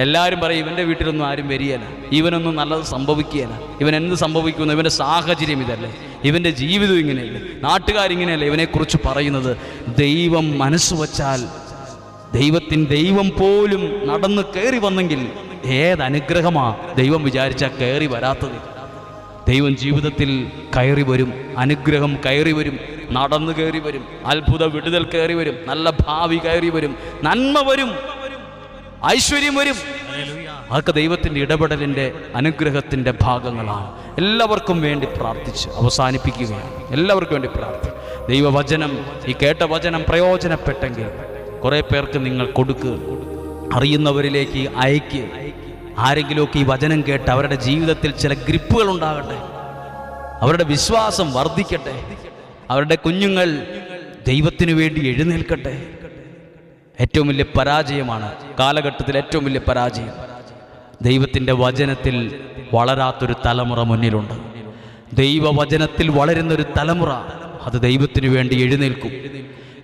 എല്ലാവരും പറയും, ഇവൻ്റെ വീട്ടിലൊന്നും ആരും വരികയില്ല, ഇവനൊന്നും നല്ലത് സംഭവിക്കുകയില്ല, ഇവൻ എന്ത് സംഭവിക്കുന്നു, ഇവൻ്റെ സാഹചര്യം ഇതല്ലേ, ഇവൻ്റെ ജീവിതം ഇങ്ങനെയല്ലേ, നാട്ടുകാരിങ്ങനെയല്ലേ ഇവനെക്കുറിച്ച് പറയുന്നത്. ദൈവം മനസ്സ് വച്ചാൽ ദൈവം പോലും നടന്ന് കയറി വന്നെങ്കിൽ ഏതനുഗ്രഹമാണ് ദൈവം വിചാരിച്ചാൽ കയറി വരാത്തത്. ദൈവം ജീവിതത്തിൽ കയറി വരും, അനുഗ്രഹം കയറി വരും, നടന്നു കയറി വരും, അത്ഭുത വിടുതൽ കയറി വരും, നല്ല ഭാവി കയറി വരും, നന്മ വരും, ഐശ്വര്യം വരും. അതൊക്കെ ദൈവത്തിൻ്റെ ഇടപെടലിൻ്റെ അനുഗ്രഹത്തിൻ്റെ ഭാഗങ്ങളാണ്. എല്ലാവർക്കും വേണ്ടി പ്രാർത്ഥിച്ച് അവസാനിപ്പിക്കുകയാണ്. എല്ലാവർക്കും വേണ്ടി പ്രാർത്ഥിക്കും. ദൈവവചനം, ഈ കേട്ട വചനം പ്രയോജനപ്പെട്ടെങ്കിൽ കുറേ പേർക്ക് നിങ്ങൾ കൊടുക്കുക, അറിയുന്നവരിലേക്ക് അയക്കുക. ആരെങ്കിലുമൊക്കെ ഈ വചനം കേട്ട് അവരുടെ ജീവിതത്തിൽ ചില ഗ്രിപ്പുകൾ ഉണ്ടാകട്ടെ, അവരുടെ വിശ്വാസം വർദ്ധിക്കട്ടെ, അവരുടെ കുഞ്ഞുങ്ങൾ ദൈവത്തിനു വേണ്ടി എഴുന്നേൽക്കട്ടെ. ഏറ്റവും വലിയ പരാജയമാണ് കാലഘട്ടത്തിൽ ഏറ്റവും വലിയ പരാജയം. ദൈവത്തിൻ്റെ വചനത്തിൽ വളരാത്തൊരു തലമുറ മുന്നിലുണ്ട്. ദൈവവചനത്തിൽ വളരുന്നൊരു തലമുറ അത് ദൈവത്തിനു വേണ്ടി എഴുന്നേൽക്കും.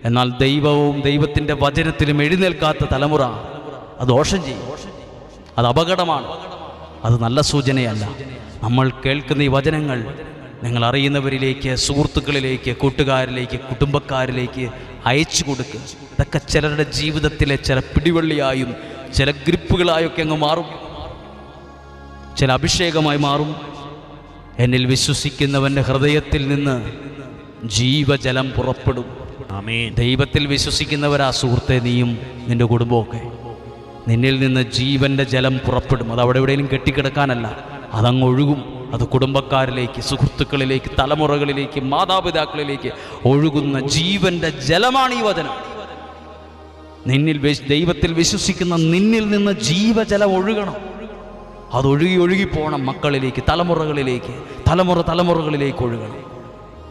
എന്നാൽ ദൈവവും ദൈവത്തിൻ്റെ വചനത്തിലും എഴുന്നേൽക്കാത്ത തലമുറ അത് ദോഷം ചെയ്യും, അത് അപകടമാണ്. അത് നല്ല സൂചനയല്ല. നമ്മൾ കേൾക്കുന്ന ഈ വചനങ്ങൾ നിങ്ങൾ അറിയുന്നവരിലേക്ക്, സുഹൃത്തുക്കളിലേക്ക്, കൂട്ടുകാരിലേക്ക്, കുടുംബക്കാരിലേക്ക് അയച്ചു കൊടുക്കുക. ഇതൊക്കെ ചിലരുടെ ജീവിതത്തിലെ ചില പിടിവള്ളിയായും ചില ഗ്രിപ്പുകളായൊക്കെ അങ്ങ് മാറും, ചില അഭിഷേകമായി മാറും. എന്നിൽ വിശ്വസിക്കുന്നവൻ്റെ ഹൃദയത്തിൽ നിന്ന് ജീവജലം പുറപ്പെടും. ആമേൻ. ദൈവത്തിൽ വിശ്വസിക്കുന്നവരാ സുഹൃത്തെ, നീയും നിൻ്റെ കുടുംബമൊക്കെ. നിന്നിൽ നിന്ന് ജീവൻ്റെ ജലം പുറപ്പെടും. അത് അവിടെ എവിടെയെങ്കിലും കെട്ടിക്കിടക്കാനല്ല, അതങ്ങ് ഒഴുകും. അത് കുടുംബക്കാരിലേക്ക്, സുഹൃത്തുക്കളിലേക്ക്, തലമുറകളിലേക്ക്, മാതാപിതാക്കളിലേക്ക് ഒഴുകുന്ന ജീവൻ്റെ ജലമാണ് ഈ വചനം. നിന്നിൽ ദൈവത്തിൽ വിശ്വസിക്കുന്ന നിന്നിൽ നിന്ന് ജീവജലം ഒഴുകണം. അതൊഴുകി ഒഴുകി പോകണം മക്കളിലേക്ക്, തലമുറകളിലേക്ക്, തലമുറകളിലേക്ക് ഒഴുകണം.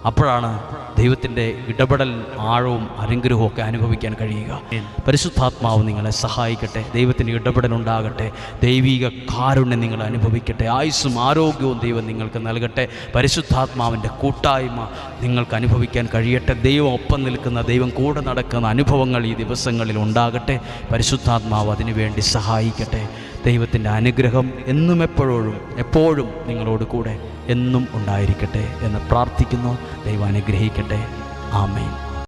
അപ്പോഴാണ് ദൈവത്തിൻ്റെ ഇടപെടൽ ആഴവും അനുഗ്രഹവും ഒക്കെ അനുഭവിക്കാൻ കഴിയുക. പരിശുദ്ധാത്മാവ് നിങ്ങളെ സഹായിക്കട്ടെ. ദൈവത്തിൻ്റെ ഇടപെടലുണ്ടാകട്ടെ. ദൈവിക കാരുണ്യം നിങ്ങൾ അനുഭവിക്കട്ടെ. ആയുസ്സും ആരോഗ്യവും ദൈവം നിങ്ങൾക്ക് നൽകട്ടെ. പരിശുദ്ധാത്മാവിൻ്റെ കൂട്ടായ്മ നിങ്ങൾക്ക് അനുഭവിക്കാൻ കഴിയട്ടെ. ദൈവം ഒപ്പം നിൽക്കുന്ന, ദൈവം കൂടെ നടക്കുന്ന അനുഭവങ്ങൾ ഈ ദിവസങ്ങളിൽ ഉണ്ടാകട്ടെ. പരിശുദ്ധാത്മാവ് അതിനുവേണ്ടി സഹായിക്കട്ടെ. ദൈവത്തിൻ്റെ അനുഗ്രഹം എന്നും എപ്പോഴും നിങ്ങളോട് കൂടെ എന്നും ഉണ്ടായിരിക്കട്ടെ എന്ന് പ്രാർത്ഥിക്കുന്നു. ദൈവം അനുഗ്രഹിക്കട്ടെ. ആമേൻ.